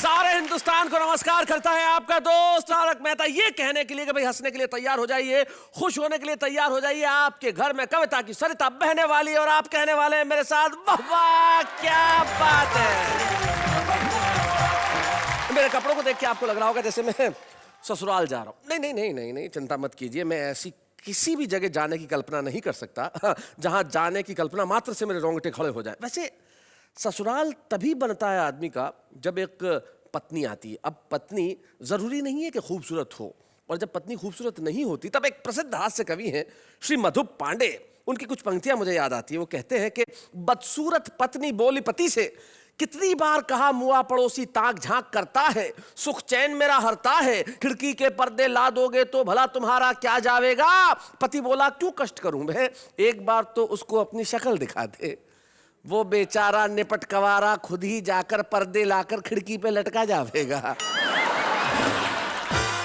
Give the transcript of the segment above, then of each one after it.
सारे हिंदुस्तान को नमस्कार करता है आपका दोस्त तारक मेहता, ये कहने के लिए कि भाई हंसने के लिए तैयार हो जाइए, खुश होने के लिए तैयार हो जाइए। आपके घर में कविता की सरिता बहने वाली है और आप कहने वाले हैं मेरे साथ, वाह वाह क्या बात है। मेरे कपड़ों को देख के आपको लग रहा होगा जैसे मैं ससुराल जा रहा हूं। नहीं नहीं नहीं नहीं नहीं, चिंता मत कीजिए, मैं ऐसी किसी भी जगह जाने की कल्पना नहीं कर सकता जहां जाने की कल्पना मात्र से मेरे रोंगटे खड़े हो जाए। वैसे ससुराल तभी बनता है आदमी का जब एक पत्नी आती है। अब पत्नी जरूरी नहीं है कि खूबसूरत हो, और जब पत्नी खूबसूरत नहीं होती तब एक प्रसिद्ध हास्य कवि हैं श्री मधु पांडे, उनकी कुछ पंक्तियां मुझे याद आती है। वो कहते हैं कि बदसूरत पत्नी बोली पति से, कितनी बार कहा मुआ पड़ोसी ताक झांक करता है, सुख चैन मेरा हरता है, खिड़की के पर्दे ला दोगे तो भला तुम्हारा क्या जावेगा। पति बोला क्यों कष्ट करूं मैं, एक बार तो उसको अपनी शक्ल दिखा दे। वो बेचारा निपट कवारा खुद ही जाकर पर्दे लाकर खिड़की पे लटका जावेगा।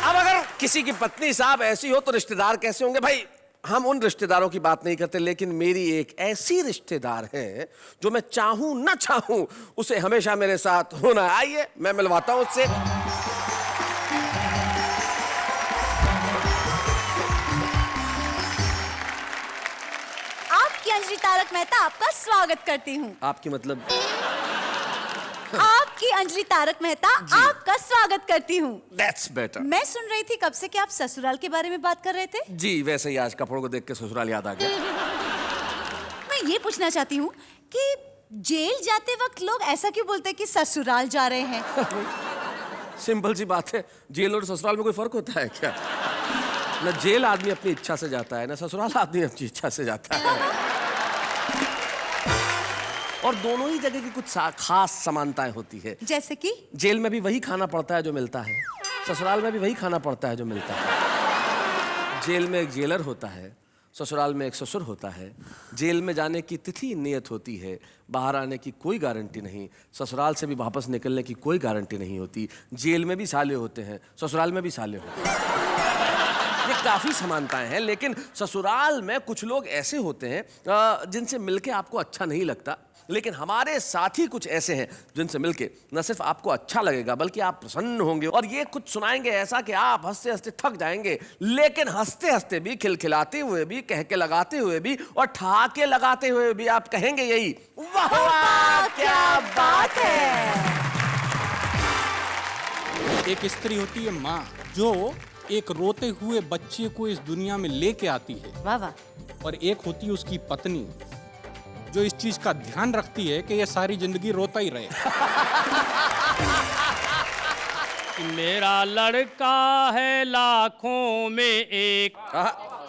अब अगर किसी की पत्नी साहब ऐसी हो तो रिश्तेदार कैसे होंगे भाई। हम उन रिश्तेदारों की बात नहीं करते, लेकिन मेरी एक ऐसी रिश्तेदार है जो मैं चाहूं ना चाहूं उसे हमेशा मेरे साथ होना। आइए मैं मिलवाता हूं उससे। अंजलि तारक मेहता आपका स्वागत करती हूँ। आपकी मतलब आपकी अंजलि तारक मेहता आपका स्वागत करती हूँ। That's better। मैं सुन रही थी कब से कि आप ससुराल के बारे में बात कर रहे थे। जी वैसे ही आज कपड़ों को देख के ससुराल याद आ गया। मैं ये पूछना चाहती हूँ कि जेल जाते वक्त लोग ऐसा क्यों बोलते हैं कि ससुराल जा रहे हैं। सिंपल सी बात है, जेल और ससुराल में कोई फर्क होता है क्या। न जेल आदमी अपनी इच्छा से जाता है, न ससुराल आदमी अपनी इच्छा से जाता है। और दोनों ही जगह की कुछ खास समानताएं होती है। जैसे कि जेल में भी वही खाना पड़ता है जो मिलता है, ससुराल में भी वही खाना पड़ता है जो मिलता है। जेल में एक जेलर होता है, ससुराल में एक ससुर होता है। जेल में जाने की तिथि नियत होती है, बाहर आने की कोई गारंटी नहीं। ससुराल से भी वापस निकलने की कोई गारंटी नहीं होती। जेल में भी साले होते हैं, ससुराल में भी साले होते हैं। ये काफी समानताएं हैं, लेकिन ससुराल में कुछ लोग ऐसे होते हैं जिनसे मिलके आपको अच्छा नहीं लगता, लेकिन हमारे साथी कुछ ऐसे हैं जिनसे मिलके न सिर्फ आपको अच्छा लगेगा बल्कि आप प्रसन्न होंगे। और ये कुछ सुनाएंगे ऐसा कि आप हंसते हंसते थक जाएंगे, लेकिन हंसते हंसते भी, खिलखिलाते हुए भी, कह के लगाते हुए भी और ठहाके लगाते हुए भी आप कहेंगे यही, वाह वाह क्या बात है। एक स्त्री होती है माँ, जो एक रोते हुए बच्चे को इस दुनिया में लेके आती है। वाह वाह। और एक होती है उसकी पत्नी, जो इस चीज का ध्यान रखती है कि ये सारी जिंदगी रोता ही रहे। मेरा लड़का है लाखों में एक,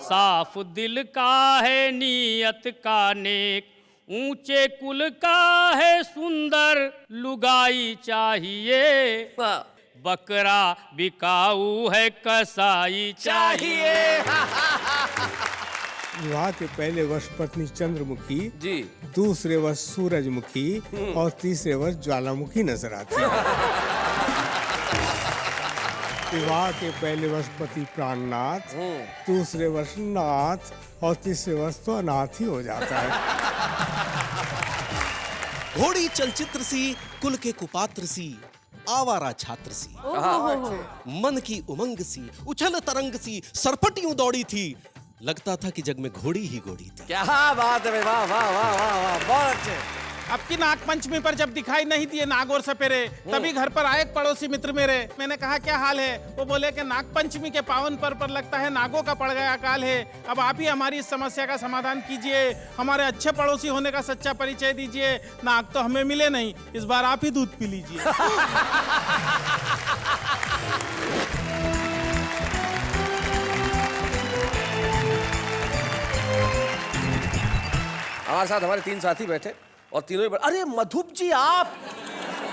साफ दिल का है नीयत का नेक, ऊंचे कुल का है सुंदर लुगाई चाहिए, बकरा बिकाऊ है कसाई चाहिए। विवाह के पहले वर्ष पत्नी चंद्रमुखी जी, दूसरे वर्ष सूरजमुखी और तीसरे वर्ष ज्वालामुखी नजर आती है। विवाह के पहले वर्ष पति प्राणनाथ, दूसरे वर्ष नाथ और तीसरे वर्ष तो अनाथ ही हो जाता है। घोड़ी चलचित्र सी, कुल के कुपात्र सी, आवारा छात्र सी, मन की उमंग सी, उछल तरंग सी, सरपटियों दौड़ी थी, लगता था कि जग में घोड़ी ही घोड़ी थी। क्या बात है, वाह वाह वाह वाह वाह, बहुत अच्छे। अब की नाग पंचमी पर जब दिखाई नहीं दिए नाग और सपेरे, तभी घर पर आए एक पड़ोसी मित्र मेरे। मैंने कहा क्या हाल है। वो बोले कि नाग पंचमी के पावन पर्व पर लगता है नागों का पड़ गया काल है। अब आप ही हमारी इस समस्या का समाधान कीजिए, हमारे अच्छे पड़ोसी होने का सच्चा परिचय दीजिए। नाग तो हमें मिले नहीं, इस बार आप ही दूध पी लीजिए। हमारे साथ हमारे 3 साथी बैठे और तीनों ही अरे मधुप जी, आप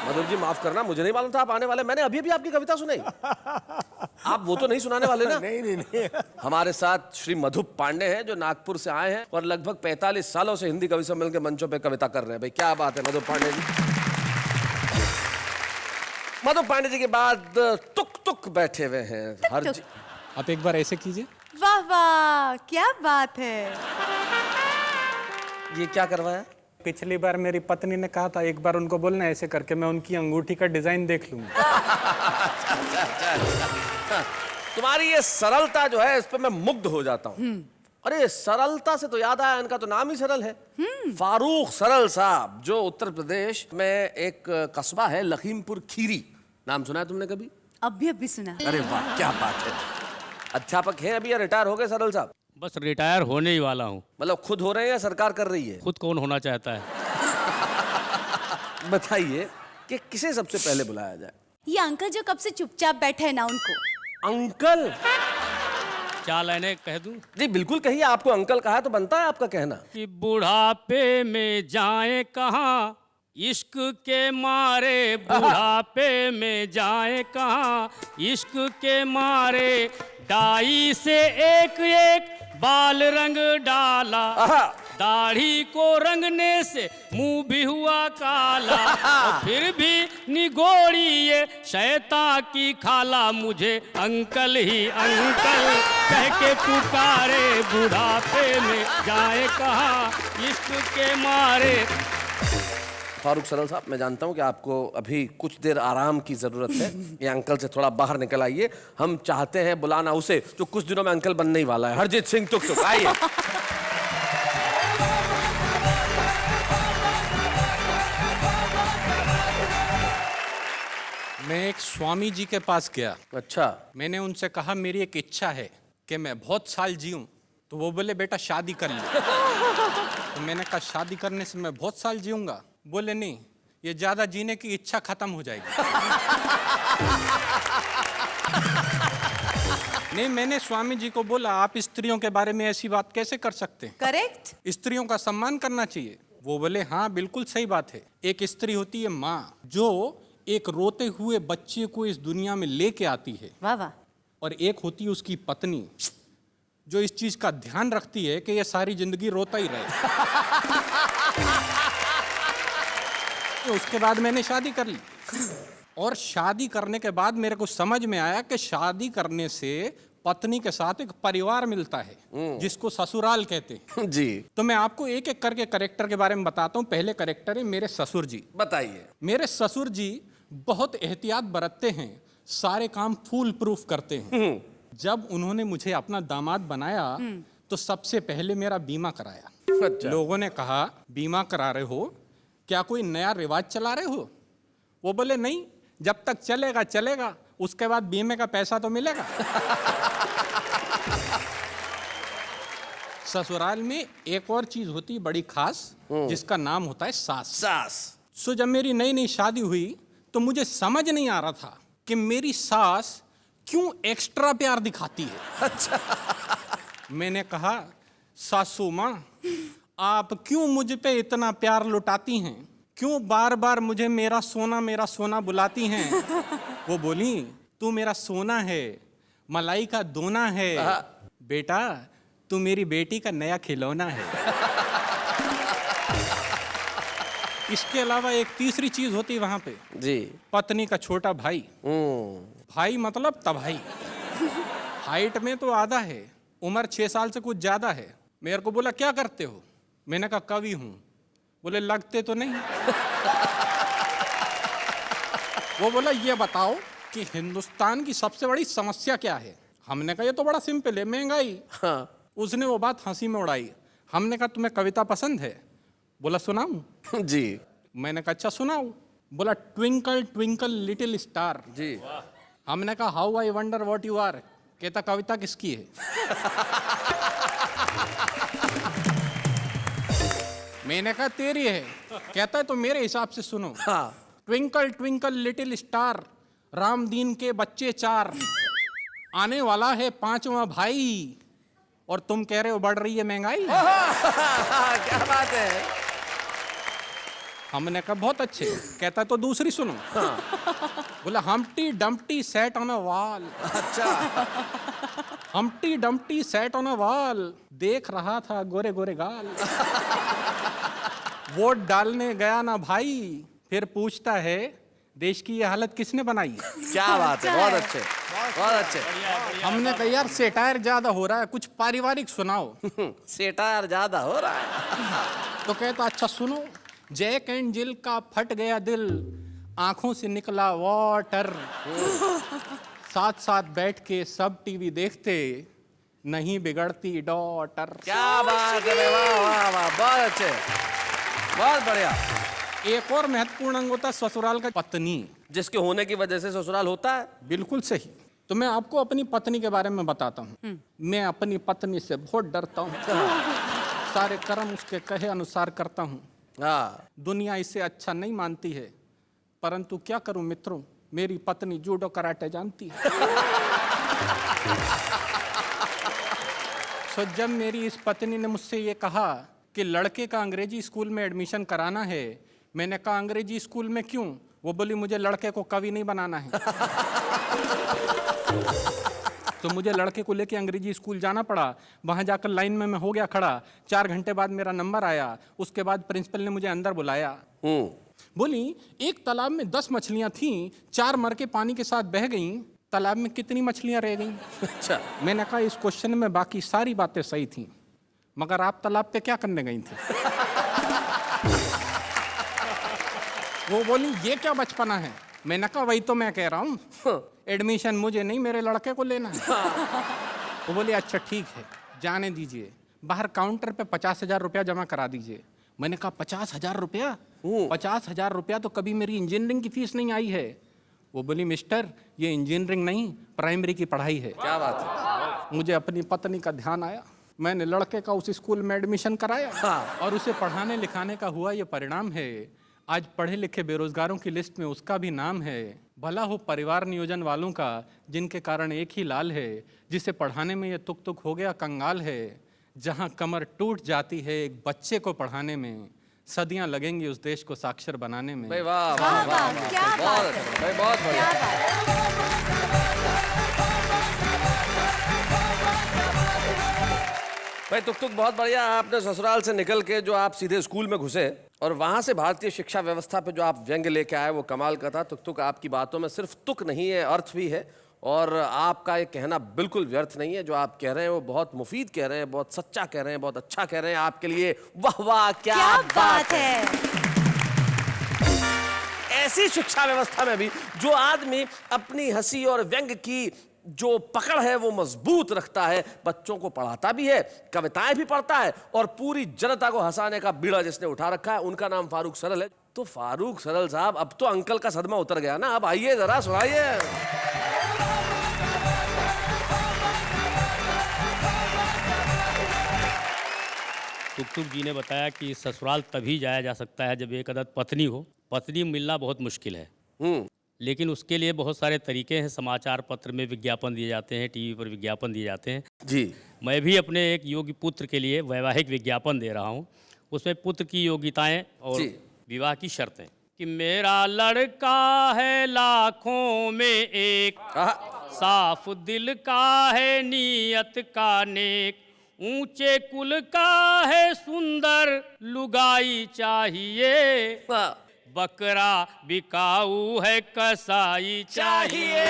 मधुप जी माफ करना, मुझे नहीं मालूम था आप आने वाले। मैंने अभी अभी आपकी कविता सुनाई। आप वो तो नहीं सुनाने वाले ना। नहीं। हमारे साथ श्री मधु पांडे हैं जो नागपुर से आए हैं और लगभग 45 सालों से हिंदी कवि सम्मेलन के मंचों पे कविता कर रहे हैं। भाई क्या बात है मधु पांडे जी। मधु पांडे जी के बाद तुक तुक बैठे हुए हैं हर आप एक बार ऐसे कीजिए। वाह वाह क्या बात है। ये क्या करवाया? पिछली बार मेरी पत्नी ने कहा था एक बार उनको बोलना ऐसे करके मैं उनकी अंगूठी का डिजाइन देख लूंगा। तुम्हारी ये सरलता जो है इस पर मैं मुग्ध हो जाता हूँ। अरे सरलता से तो याद आया, इनका तो नाम ही सरल है। फारूक सरल साहब, जो उत्तर प्रदेश में एक कस्बा है लखीमपुर खीरी, नाम सुना है तुमने कभी? अभी सुना। अरे वाह क्या बात है। अध्यापक हैं अभी या रिटायर हो गए सरल साहब? बस रिटायर होने ही वाला हूँ। मतलब खुद हो रहे हैं या सरकार कर रही है? खुद कौन होना चाहता है? बताइए कि किसे सबसे पहले बुलाया जाए? ये अंकल जो कब से चुपचाप बैठे हैं ना, उनको। अंकल? क्या लाइनें कह दूं? जी बिल्कुल कहिए, आपको अंकल कहा तो बनता है आपका कहना। कि बुढ़ापे में जाए कहाँ इश्क के मारे, बुढ़ापे में जाए कहाँ इश्क के मारे, डाई से एक एक बाल रंग डाला, दाढ़ी को रंगने से मुंह भी हुआ काला, और फिर भी निगोड़ी ये शैतान की खाला, मुझे अंकल ही अंकल कह के पुकारे, बुढ़ापे में जाए कहाँ इश्क के मारे। फारूक सरल साहब, मैं जानता हूं कि आपको अभी कुछ देर आराम की जरूरत है। ये अंकल से थोड़ा बाहर निकल आइए। हम चाहते हैं बुलाना उसे जो कुछ दिनों में अंकल बनने ही वाला है, हरजीत सिंह तुक। आइए। मैं एक स्वामी जी के पास गया। अच्छा। मैंने उनसे कहा मेरी एक इच्छा है कि मैं बहुत साल जीऊं। तो वो बोले बेटा शादी कर ले। तो मैंने कहा शादी करने से मैं बहुत साल जीऊंगा? बोले नहीं, ये ज्यादा जीने की इच्छा खत्म हो जाएगी। नहीं, मैंने स्वामी जी को बोला आप स्त्रियों के बारे में ऐसी बात कैसे कर सकते हैं? करेक्ट। स्त्रियों का सम्मान करना चाहिए। वो बोले हाँ बिल्कुल सही बात है। एक स्त्री होती है माँ, जो एक रोते हुए बच्चे को इस दुनिया में लेके आती है। वाह वाह। और एक होती है उसकी पत्नी, जो इस चीज का ध्यान रखती है कि ये सारी जिंदगी रोता ही रहे। तो उसके बाद मैंने शादी कर ली। और शादी करने के बाद मेरे को समझ में आया कि शादी करने से पत्नी के साथ एक परिवार मिलता है जिसको ससुराल कहते हैं। जी। तो मैं आपको एक एक करके कैरेक्टर के बारे में बताता हूँ। पहले कैरेक्टर है मेरे ससुर जी। बताइए। मेरे ससुर जी बहुत एहतियात बरतते हैं, सारे काम फूल प्रूफ करते हैं। जब उन्होंने मुझे अपना दामाद बनाया तो सबसे पहले मेरा बीमा कराया। अच्छा। लोगों ने कहा बीमा करा रहे हो, क्या कोई नया रिवाज चला रहे हो? वो बोले नहीं, जब तक चलेगा चलेगा, उसके बाद बीमे का पैसा तो मिलेगा। ससुराल में एक और चीज होती है बड़ी खास, जिसका नाम होता है सास। सास। सो जब मेरी नई नई शादी हुई तो मुझे समझ नहीं आ रहा था कि मेरी सास क्यों एक्स्ट्रा प्यार दिखाती है। अच्छा। मैंने कहा सासू माँ, आप क्यों मुझ पे इतना प्यार लुटाती हैं? क्यों बार बार मुझे मेरा सोना बुलाती हैं? वो बोली तू मेरा सोना है, मलाई का दोना है, बेटा तू मेरी बेटी का नया खिलौना है। इसके अलावा एक तीसरी चीज होती वहां पे जी। पत्नी का छोटा भाई। भाई मतलब तभाई। हाइट में तो आधा है, उम्र 6 साल से कुछ ज्यादा है। मेरे को बोला क्या करते हो? मैंने कहा कवि हूं। बोले लगते तो नहीं। वो बोला ये बताओ कि हिंदुस्तान की सबसे बड़ी समस्या क्या है? हमने कहा ये तो बड़ा सिंपल है, महंगाई। हाँ। उसने वो बात हंसी में उड़ाई। हमने कहा तुम्हें कविता पसंद है? बोला सुनाऊं? जी। मैंने कहा अच्छा सुनाओ। बोला ट्विंकल ट्विंकल लिटिल स्टार। जी। हमने कहा how I wonder what you are. कहता कविता किसकी है? मैंने कहा तेरी है। कहता है तो मेरे हिसाब से सुनो। हाँ। Twinkle twinkle little star, Ram दीन के बच्चे 4, आने वाला है 5वां भाई, और तुम कह रहे हो बढ़ रही है महंगाई। क्या बात है। हमने कहा बहुत अच्छे। कहता तो दूसरी सुनो। बोला Humpty Dumpty sat on a wall. अच्छा। Humpty Dumpty sat on a wall, देख रहा था गोरे गोरे गाल। वोट डालने गया ना भाई, फिर पूछता है देश की ये हालत किसने बनाई? क्या बात है, बहुत अच्छे, बहुत अच्छे। हमने कहा यार सेटायर ज्यादा हो रहा है, कुछ पारिवारिक सुनाओ। सेटायर ज्यादा हो रहा है। तो कहता अच्छा सुनो, जैक एंड जिल का फट गया दिल, आंखों से निकला वाटर। साथ साथ बैठ के सब टीवी देखते, नहीं बिगड़ती डॉटर। क्या बात है, वाह वाह वाह, बहुत अच्छे, बहुत बढ़िया। एक और महत्वपूर्ण अंग होता है ससुराल का, पत्नी, जिसके होने की वजह से ससुराल होता है। बिल्कुल सही। तो मैं आपको अपनी पत्नी के बारे में बताता हूँ। मैं अपनी पत्नी से बहुत डरता हूँ। सारे कर्म उसके कहे अनुसार करता हूँ। हाँ, दुनिया इसे अच्छा नहीं मानती है, परंतु क्या करूं मित्रों, मेरी पत्नी जूडो कराटे जानती है। तो जब मेरी इस पत्नी ने मुझसे ये कहा कि लड़के का अंग्रेजी स्कूल में एडमिशन कराना है, मैंने कहा अंग्रेजी स्कूल में क्यों? वो बोली मुझे लड़के को कवि नहीं बनाना है। तो मुझे लड़के को लेके अंग्रेजी स्कूल जाना पड़ा। वहां जाकर लाइन में मैं हो गया खड़ा। 4 घंटे बाद मेरा नंबर आया। उसके बाद प्रिंसिपल ने मुझे अंदर बुलाया। बोली एक तालाब में 10 मछलियां थीं, 4 मर के पानी के साथ बह गईं, तालाब में कितनी मछलियां रह गईं? अच्छा। मैंने कहा इस क्वेश्चन में बाकी सारी बातें सही थीं, मगर आप तालाब पे क्या करने गई थी? वो बोली ये क्या बचपना है? मैंने कहा वही तो मैं कह रहा हूँ, एडमिशन मुझे नहीं मेरे लड़के को लेना है। वो बोली अच्छा ठीक है, जाने दीजिए, बाहर काउंटर पे 50,000 रुपया जमा करा दीजिए। मैंने कहा 50,000 रुपया? 50,000 रुपया तो कभी मेरी इंजीनियरिंग की फीस नहीं आई है। वो बोली मिस्टर ये इंजीनियरिंग नहीं, प्राइमरी की पढ़ाई है। क्या बात है। मुझे अपनी पत्नी का ध्यान आया। मैंने लड़के का उस स्कूल में एडमिशन कराया और उसे पढ़ाने लिखाने का हुआ ये परिणाम है। आज पढ़े लिखे बेरोजगारों की लिस्ट में उसका भी नाम है। भला हो परिवार नियोजन वालों का, जिनके कारण एक ही लाल है, जिसे पढ़ाने में ये तुक तुक हो गया कंगाल है। जहां कमर टूट जाती है एक बच्चे को पढ़ाने में, सदियां लगेंगी उस देश को साक्षर बनाने में। भाई वाह वाह वाह, क्या बहुत बात अच्छा, है। भाई बहुत बढ़िया। क्या बात है। भाई तुक तुक बहुत बढ़िया। आपने ससुराल से निकल के जो आप सीधे स्कूल में घुसे और वहां से भारतीय शिक्षा व्यवस्था पे जो आप व्यंग्य लेके आए वो कमाल का था। तुक तुक आपकी बातों में सिर्फ तुक नहीं है, अर्थ भी है। और आपका ये कहना बिल्कुल व्यर्थ नहीं है। जो आप कह रहे हैं वो बहुत मुफीद कह रहे हैं, बहुत सच्चा कह रहे हैं, बहुत अच्छा कह रहे हैं। आपके लिए वाह वाह, क्या बात है। ऐसी शिक्षा व्यवस्था में भी जो आदमी अपनी हंसी और व्यंग की जो पकड़ है वो मजबूत रखता है, बच्चों को पढ़ाता भी है, कविताएं भी पढ़ता है और पूरी जनता को हंसाने का बीड़ा जिसने उठा रखा है उनका नाम फारूक सरल है। तो फारूक सरल साहब, अब तो अंकल का सदमा उतर गया ना, अब आइए जरा सुनाइए। तुक तुक जी ने बताया कि ससुराल तभी जाया जा सकता है जब एक अदद पत्नी हो। पत्नी मिलना बहुत मुश्किल है, लेकिन उसके लिए बहुत सारे तरीके हैं। समाचार पत्र में विज्ञापन दिए जाते हैं, टीवी पर विज्ञापन दिए जाते हैं। जी, मैं भी अपने एक योग्य पुत्र के लिए वैवाहिक विज्ञापन दे रहा हूँ। उसमें पुत्र की योग्यताएं और जी। विवाह की शर्तें कि मेरा लड़का है लाखों में एक, साफ दिल का है, नीयत का नेक, ऊंचे कुल का है, सुंदर लुगाई चाहिए, बकरा बिकाऊ है, कसाई चाहिए।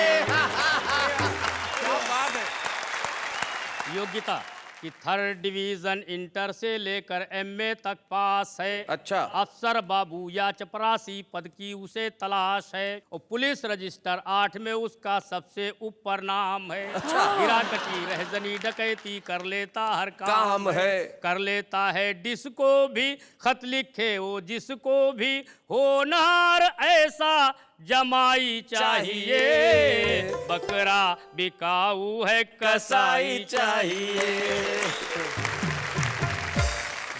योग्यता कि 3rd डिवीजन इंटर से लेकर MA तक पास है। अच्छा। अफसर बाबू या चपरासी पद की उसे तलाश है और पुलिस रजिस्टर 8 में उसका सबसे ऊपर नाम है। गिराकटी रहजनी डकैती कर लेता हर काम है। कर लेता है डिस्को भी, खत लिखे वो जिसको भी, होनहार ऐसा जमाई चाहिए, बकरा बिकाऊ है, कसाई चाहिए।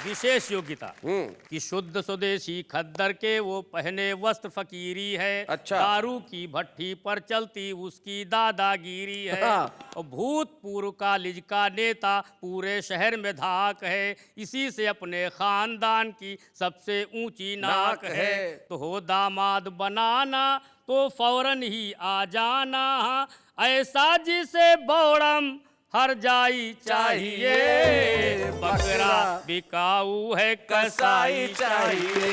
विशेष योग्यता कि शुद्ध स्वदेशी खद्दर के वो पहने वस्त्र फकीरी है। अच्छा। दारू की भट्टी पर चलती उसकी दादागिरी है। और भूतपूर्व कॉलेज का नेता पूरे शहर में धाक है, इसी से अपने खानदान की सबसे ऊंची नाक है। तो हो दामाद बनाना तो फौरन ही आ जाना, ऐसा जिसे बौड़म हर जाई चाहिए, बकरा बिकाऊ है, कसाई चाहिए।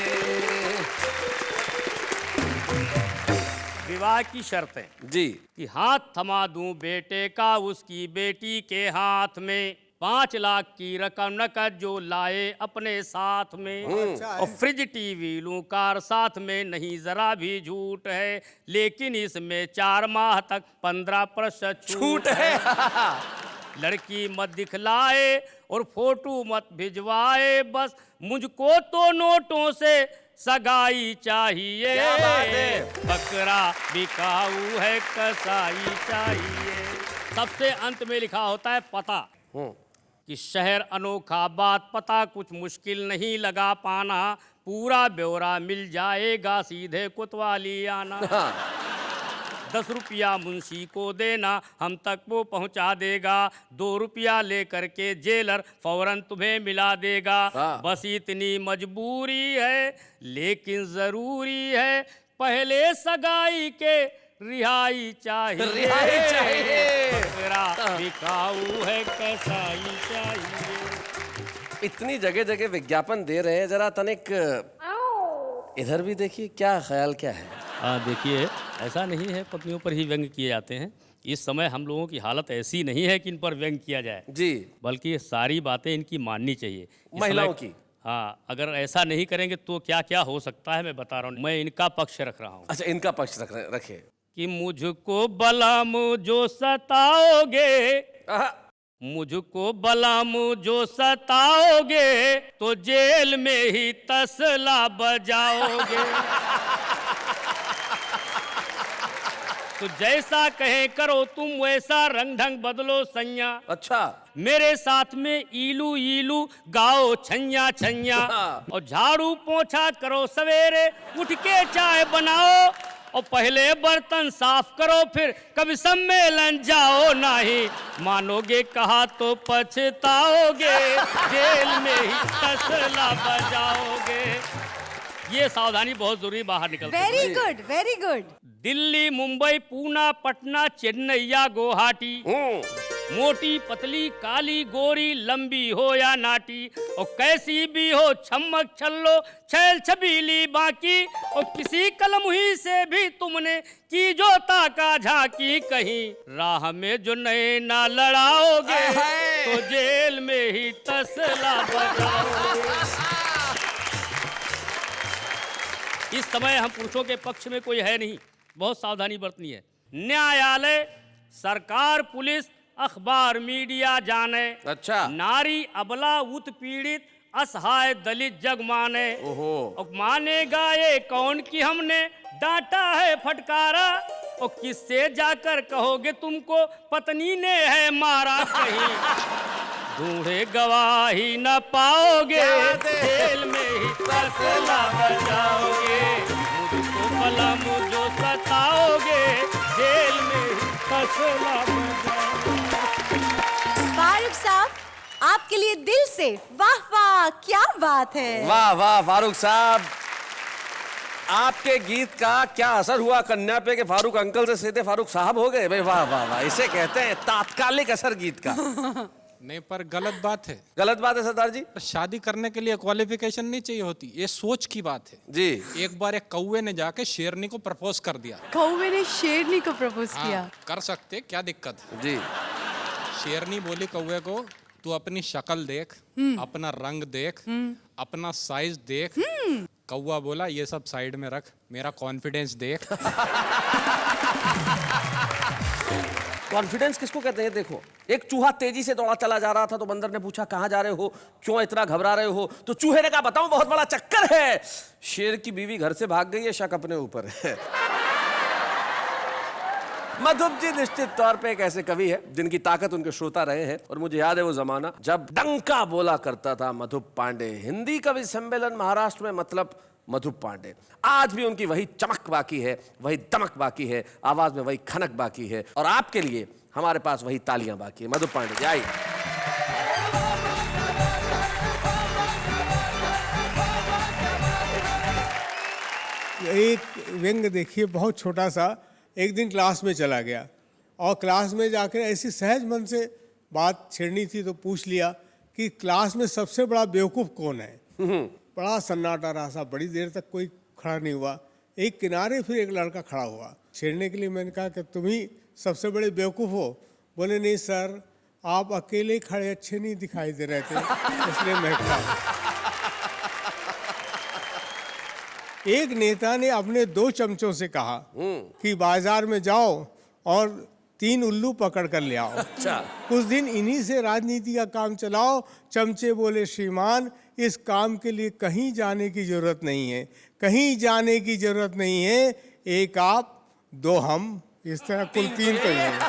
विवाह की शर्तें जी। कि हाथ थमा दूं बेटे का उसकी बेटी के हाथ में, 5 लाख की रकम नकद जो लाए अपने साथ में, और फ्रिज टीवी लूं कार साथ में, नहीं जरा भी झूठ है, लेकिन इसमें 4 माह तक 15% छूट है। लड़की मत दिखलाए और फोटो मत भिजवाए, बस मुझको तो नोटों से सगाई चाहिए। क्या बात है? बकरा बिकाऊ है कसाई चाहिए। सबसे अंत में लिखा होता है पता, कि शहर अनोखा बात पता कुछ मुश्किल नहीं लगा पाना, पूरा ब्यौरा मिल जाएगा सीधे कोतवाली आना। 10 रुपया मुंशी को देना हम तक वो पहुंचा देगा, 2 रुपया लेकर के जेलर फौरन तुम्हें मिला देगा। बस इतनी मजबूरी है लेकिन जरूरी है, पहले सगाई के रिहाई चाहिए। रिहाई चाहिए। बकरा बिकाऊ है कसाई चाहिए। इतनी जगह जगह विज्ञापन दे रहे हैं, जरा तनिक इधर भी देखिए, क्या ख्याल क्या है? देखिए, ऐसा नहीं है पत्नियों पर ही व्यंग किए जाते हैं। इस समय हम लोगों की हालत ऐसी नहीं है कि इन पर व्यंग किया जाए जी, बल्कि ये सारी बातें इनकी माननी चाहिए इस महिलाओं समय। की। हाँ, अगर ऐसा नहीं करेंगे तो क्या क्या हो सकता है मैं बता रहा हूँ। मैं इनका पक्ष रख रहा हूँ अच्छा, इनका पक्ष रखे। कि मुझको बलम जो सताओगे, मुझको बलम जो सताओगे, तो जेल में ही तसला बजाओगे। तो जैसा कहे करो तुम वैसा रंग ढंग बदलो सैया। अच्छा, मेरे साथ में ईलू ईलू गाओ छैया छैया, और झाड़ू पोछा करो सवेरे, उठ के चाय बनाओ, और पहले बर्तन साफ करो, फिर कभी सम्मेलन जाओ, नहीं मानोगे कहा तो पछताओगे, जेल में ही तसला बजाओगे। ये सावधानी बहुत जरूरी, बाहर निकलते हैं। Very good, very good. Delhi, Mumbai, Poona, Patna, Chennai या गुवाहाटी, मोटी पतली काली गोरी, लंबी हो या नाटी, और कैसी भी हो छमक छल्लो छैल छबीली बाकी, और किसी कलमुही से भी तुमने की जो ताका झांकी, कहीं राह में जो नए ना लड़ाओगे, तो जेल में ही तसला बजाओगे। इस समय हम पुरुषों के पक्ष में कोई है नहीं, बहुत सावधानी बरतनी है। न्यायालय, सरकार, पुलिस, अखबार, मीडिया जाने, अच्छा, नारी अबला उत्पीड़ित असहाय दलित जग माने, और मानेगा ये कौन कि हमने डांटा है फटकारा, और किससे जाकर कहोगे तुमको पत्नी ने है मारा, कहीं ढूंढे गवाही न पाओगे, जेल में ही तसला बजाओगे, मुझको बलम जो सताओगे, जेल में ही तसला बजाओगे। फारूक साहब, आपके लिए दिल से वाह वाह, क्या बात है। वाह वाह फारूक साहब, आपके गीत का क्या असर हुआ कन्या पे कि फारूक अंकल से सीधे फारूक साहब हो गए? भाई वाह वाह वाह, इसे कहते हैं तात्कालिक असर गीत का। नहीं, पर गलत बात है। गलत बात है सरदार जी? शादी करने के लिए क्वालिफिकेशन नहीं चाहिए होती, ये सोच की बात है जी। एक बार एक कौवे ने जाके शेरनी को प्रपोज कर दिया। कौवे ने शेरनी को प्रपोज किया? कर सकते, क्या दिक्कत है? जी। शेरनी बोली कौवे को, तू अपनी शक्ल देख, अपना रंग देख, अपना साइज देख। कौवा बोला ये सब साइड में रख, मेरा कॉन्फिडेंस देख। कॉन्फिडेंस किसको कहते हैं? देखो, एक चूहा तेजी से दौड़ा चला जा रहा था तो बंदर ने पूछा कहां जा रहे हो, क्यों इतना घबरा रहे हो? तो चूहे ने कहा बताऊं, बहुत बड़ा चक्कर है, शेर की बीवी घर से भाग गई है, शक अपने ऊपर है। मधुप जी निश्चित तौर पे एक ऐसे कवि है जिनकी ताकत उनके श्रोता रहे हैं, और मुझे याद है वो जमाना जब डंका बोला करता था मधुप पांडे। हिंदी कवि सम्मेलन महाराष्ट्र में मतलब मधुप पांडे। आज भी उनकी वही चमक बाकी है, वही दमक बाकी है, आवाज में वही खनक बाकी है, और आपके लिए हमारे पास वही तालियां बाकी है। मधुप पांडे जी आइए। एक व्यंग देखिए, बहुत छोटा सा। एक दिन क्लास में चला गया और क्लास में जाकर ऐसी सहज मन से बात छेड़नी थी तो पूछ लिया कि क्लास में सबसे बड़ा बेवकूफ़ कौन है। बड़ा सन्नाटा रहा, सा बड़ी देर तक कोई खड़ा नहीं हुआ। एक किनारे फिर एक लड़का खड़ा हुआ छेड़ने के लिए। मैंने कहा कि तुम ही सबसे बड़े बेवकूफ़ हो? बोले नहीं सर, आप अकेले खड़े अच्छे नहीं दिखाई दे रहे थे, इसलिए मैं खड़ा। एक नेता ने अपने 2 चमचों से कहा कि बाजार में जाओ और 3 उल्लू पकड़ कर ले आओ। अच्छा। कुछ दिन इन्हीं से राजनीति का काम चलाओ। चमचे बोले, श्रीमान इस काम के लिए कहीं जाने की जरूरत नहीं है, कहीं जाने की जरूरत नहीं है। 1 आप 2 हम, इस तरह कुल 3 तो हैं।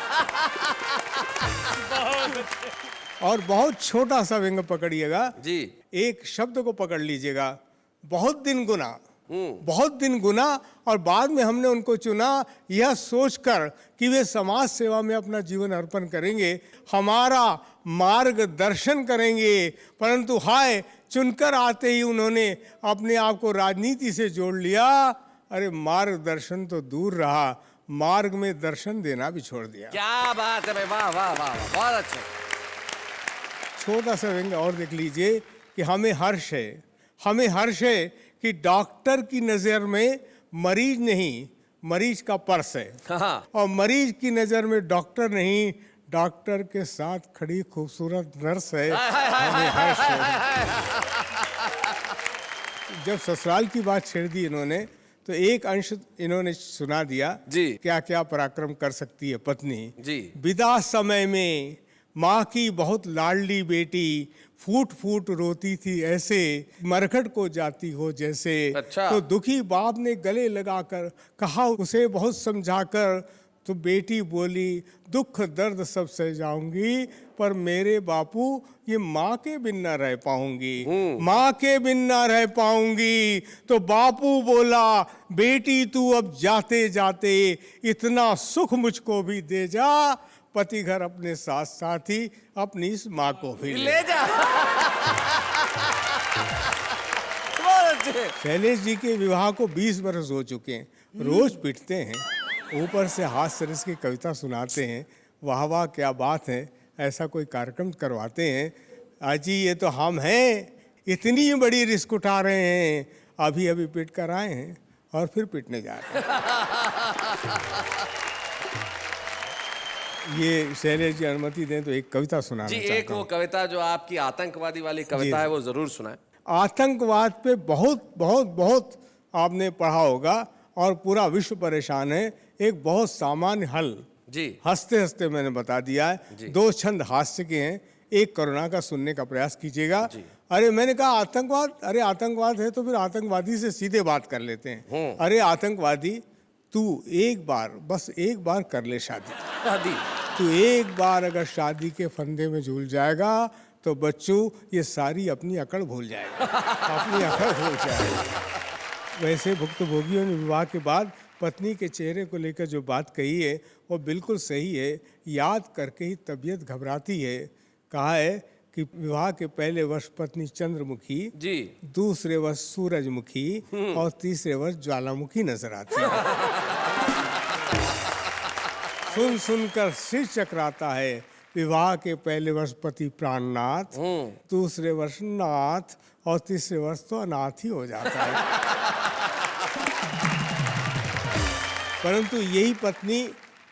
और बहुत छोटा सा व्यंग पकड़िएगा जी। एक शब्द को पकड़ लीजिएगा, बहुत दिन गुना, बहुत दिन गुना। और बाद में हमने उनको चुना यह सोचकर कि वे समाज सेवा में अपना जीवन अर्पण करेंगे, हमारा मार्गदर्शन करेंगे। परंतु हाय, चुनकर आते ही उन्होंने अपने आप को राजनीति से जोड़ लिया। अरे मार्गदर्शन तो दूर रहा, मार्ग में दर्शन देना भी छोड़ दिया। क्या बात है भाई, वाह वाह वाह, बहुत अच्छा। छोटा सा व्यंग और देख लीजिए कि हमें हर्ष है कि डॉक्टर की नज़र में मरीज नहीं, मरीज का पर्स है। हाँ। और मरीज की नज़र में डॉक्टर नहीं, डॉक्टर के साथ खड़ी खूबसूरत नर्स है। हमें हर्ष है। जब ससुराल की बात छेड़ दी इन्होंने, तो एक अंश इन्होंने सुना दिया जी। क्या क्या पराक्रम कर सकती है पत्नी। जी। विदा समय में माँ की बहुत लाडली बेटी फूट फूट रोती थी ऐसे, मरघट को जाती हो जैसे। अच्छा। तो दुखी बाप ने गले लगाकर कहा उसे बहुत समझाकर, तो बेटी बोली दुख दर्द सब सह जाऊंगी, पर मेरे बापू ये माँ के बिन ना रह पाऊंगी, माँ के बिन ना रह पाऊंगी। तो बापू बोला बेटी तू अब जाते जाते इतना सुख मुझको भी दे जा, पति घर अपने साथ साथ ही अपनी इस माँ को भी ले जा। बहुत अच्छे। शैलेश जी के विवाह को 20 बरस हो चुके हैं। रोज पिटते हैं, ऊपर से हास्य रस की कविता सुनाते हैं, वाह वाह क्या बात है, ऐसा कोई कार्यक्रम करवाते हैं। अजी ये तो हम हैं, इतनी बड़ी रिस्क उठा रहे हैं, अभी अभी पिट कर आए हैं और फिर पिटने जा रहे हैं। ये शैलेश जी अनुमति दें तो एक कविता सुनाना जी, चाहता एक वो कविता जो आपकी आतंकवादी वाली कविता है वो जरूर सुनाएं। आतंकवाद पे बहुत बहुत बहुत आपने पढ़ा होगा और पूरा विश्व परेशान है। एक बहुत सामान्य हल जी। हंसते हंसते मैंने बता दिया है। 2 छंद हास्य के हैं, एक करुणा का सुनने का प्रयास कीजिएगा। अरे मैंने कहा आतंकवाद, अरे आतंकवाद है तो फिर आतंकवादी से सीधे बात कर लेते हैं। अरे आतंकवादी तू एक बार, बस एक बार कर ले शादी। तू एक बार अगर शादी के फंदे में झूल जाएगा तो बच्चों ये सारी अपनी अकड़ भूल जाएगा, अपनी अकड़ भूल जाएगा। वैसे भुक्तभोगियों ने विवाह के बाद पत्नी के चेहरे को लेकर जो बात कही है वो बिल्कुल सही है। याद करके ही तबीयत घबराती है। कहा है कि विवाह के पहले वर्ष पत्नी चंद्रमुखी जी, दूसरे वर्ष सूरजमुखी और तीसरे वर्ष ज्वालामुखी नजर आती है। सुन सुनकर सिर चकराता है। विवाह के पहले वर्ष पति प्राणनाथ, दूसरे वर्ष नाथ और तीसरे वर्ष तो अनाथ ही हो जाता है। परंतु यही पत्नी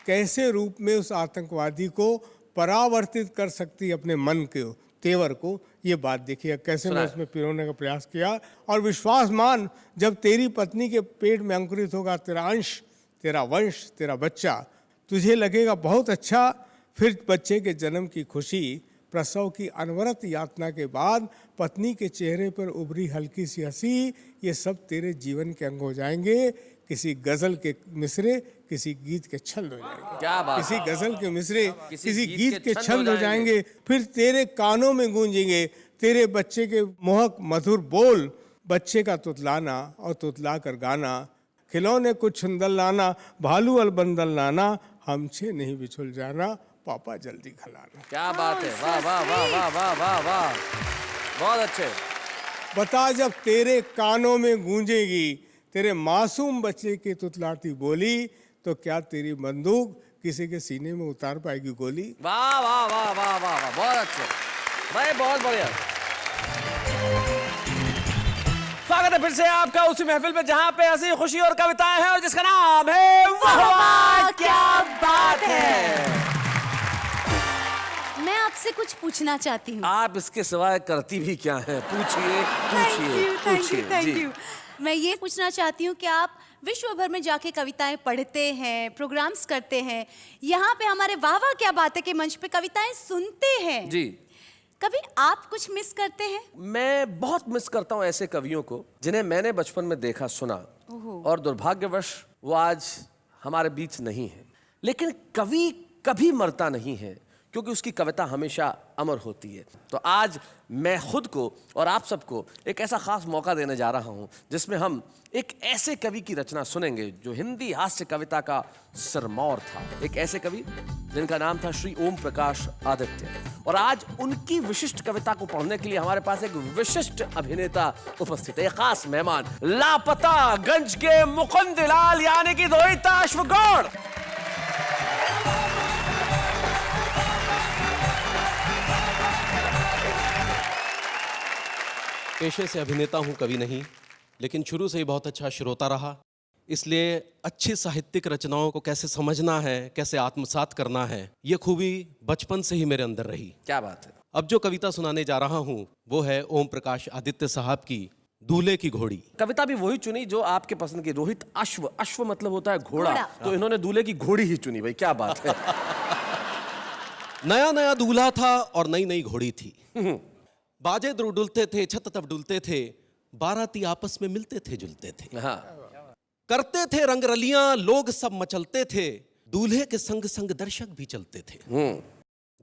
कैसे रूप में उस आतंकवादी को परावर्तित कर सकती है अपने मन के तेवर को, ये बात देखिए कैसे मैं उसमें पिरोने का प्रयास किया। और विश्वास मान, जब तेरी पत्नी के पेट में अंकुरित होगा तेरा अंश, तेरा वंश, तेरा बच्चा, तुझे लगेगा बहुत अच्छा। फिर बच्चे के जन्म की खुशी, प्रसव की अनवरत यातना के बाद पत्नी के चेहरे पर उभरी हल्की सी हंसी, ये सब तेरे जीवन के अंग हो जाएंगे। किसी गजल के मिसरे, किसी गीत के छंद हो जाएंगे। क्या बात। किसी गजल के मिसरे, किसी गीत के छंद हो जाएंगे। फिर तेरे कानों में गूंजेंगे तेरे बच्चे के मोहक मधुर बोल, बच्चे का तुतलाना और तुतला कर गाना, खिलौने कुछ छुंदल लाना, भालू अलबंदल लाना, हमसे नहीं बिछुल जाना, पापा जल्दी खलाना। क्या बात है, वाह वाह वाह वाह वाह वाह वाह, बहुत अच्छे। बता जब तेरे कानों में गूंजेगी तेरे मासूम बच्चे की तुतलाती बोली, तो क्या तेरी बंदूक किसी के सीने में उतार पाएगी गोली। वाह वाह वाह वाह वाह वाह, बहुत अच्छे भाई, बहुत बढ़िया। स्वागत है फिर से आपका उसी महफिल में जहां पे हंसी खुशी और कविताएं हैं और जिसका नाम है वाह वाह क्या बात है। मैं आपसे आपसे कुछ पूछना चाहती हूँ। आप इसके सिवाय करती भी क्या है? पूछिए पूछिए पूछिए थैंक जी। यू। मैं ये पूछना चाहती हूँ कि आप विश्व भर में जाके कविताएं पढ़ते हैं, प्रोग्राम्स करते हैं, यहाँ पे हमारे वाह वाह क्या बात है के मंच पे कविताएं सुनते हैं जी। कभी आप कुछ मिस करते हैं? मैं बहुत मिस करता हूँ ऐसे कवियों को जिन्हें मैंने बचपन में देखा सुना और दुर्भाग्यवश वो आज हमारे बीच नहीं है। लेकिन कवि कभी मरता नहीं है क्योंकि उसकी कविता हमेशा अमर होती है। तो आज मैं खुद को और आप सबको एक ऐसा खास मौका देने जा रहा हूं जिसमें हम एक ऐसे कवि की रचना सुनेंगे जो हिंदी हास्य कविता का सिरमौर था। एक ऐसे कवि जिनका नाम था श्री ओम प्रकाश आदित्य। और आज उनकी विशिष्ट कविता को पढ़ने के लिए हमारे पास एक विशिष्ट अभिनेता उपस्थित है, एक खास मेहमान, लापता गंज के मुकुंद लाल यानी कि रोहिताश गौड़। पेशे से अभिनेता हूं, कवि नहीं, लेकिन शुरू से ही बहुत अच्छा श्रोता रहा। इसलिए अच्छी साहित्यिक रचनाओं को कैसे समझना है, कैसे आत्मसात करना है, ये खूबी बचपन से ही मेरे अंदर रही। क्या बात है। अब जो कविता सुनाने जा रहा हूं वो है ओम प्रकाश आदित्य साहब की दूल्हे की घोड़ी। कविता भी वही चुनी जो आपके पसंद की, रोहित अश्व। अश्व मतलब होता है घोड़ा, घोड़ा। तो इन्होंने दूल्हे की घोड़ी ही चुनी। भाई क्या बात है। नया नया दूल्हा था और नई नई घोड़ी थी। बाजे डुलते थे, छत तब डुलते थे, बाराती आपस में मिलते थे जुलते थे, हाँ। करते थे रंगरलियां, लोग सब मचलते थे, दूल्हे के संग संग दर्शक भी चलते थे।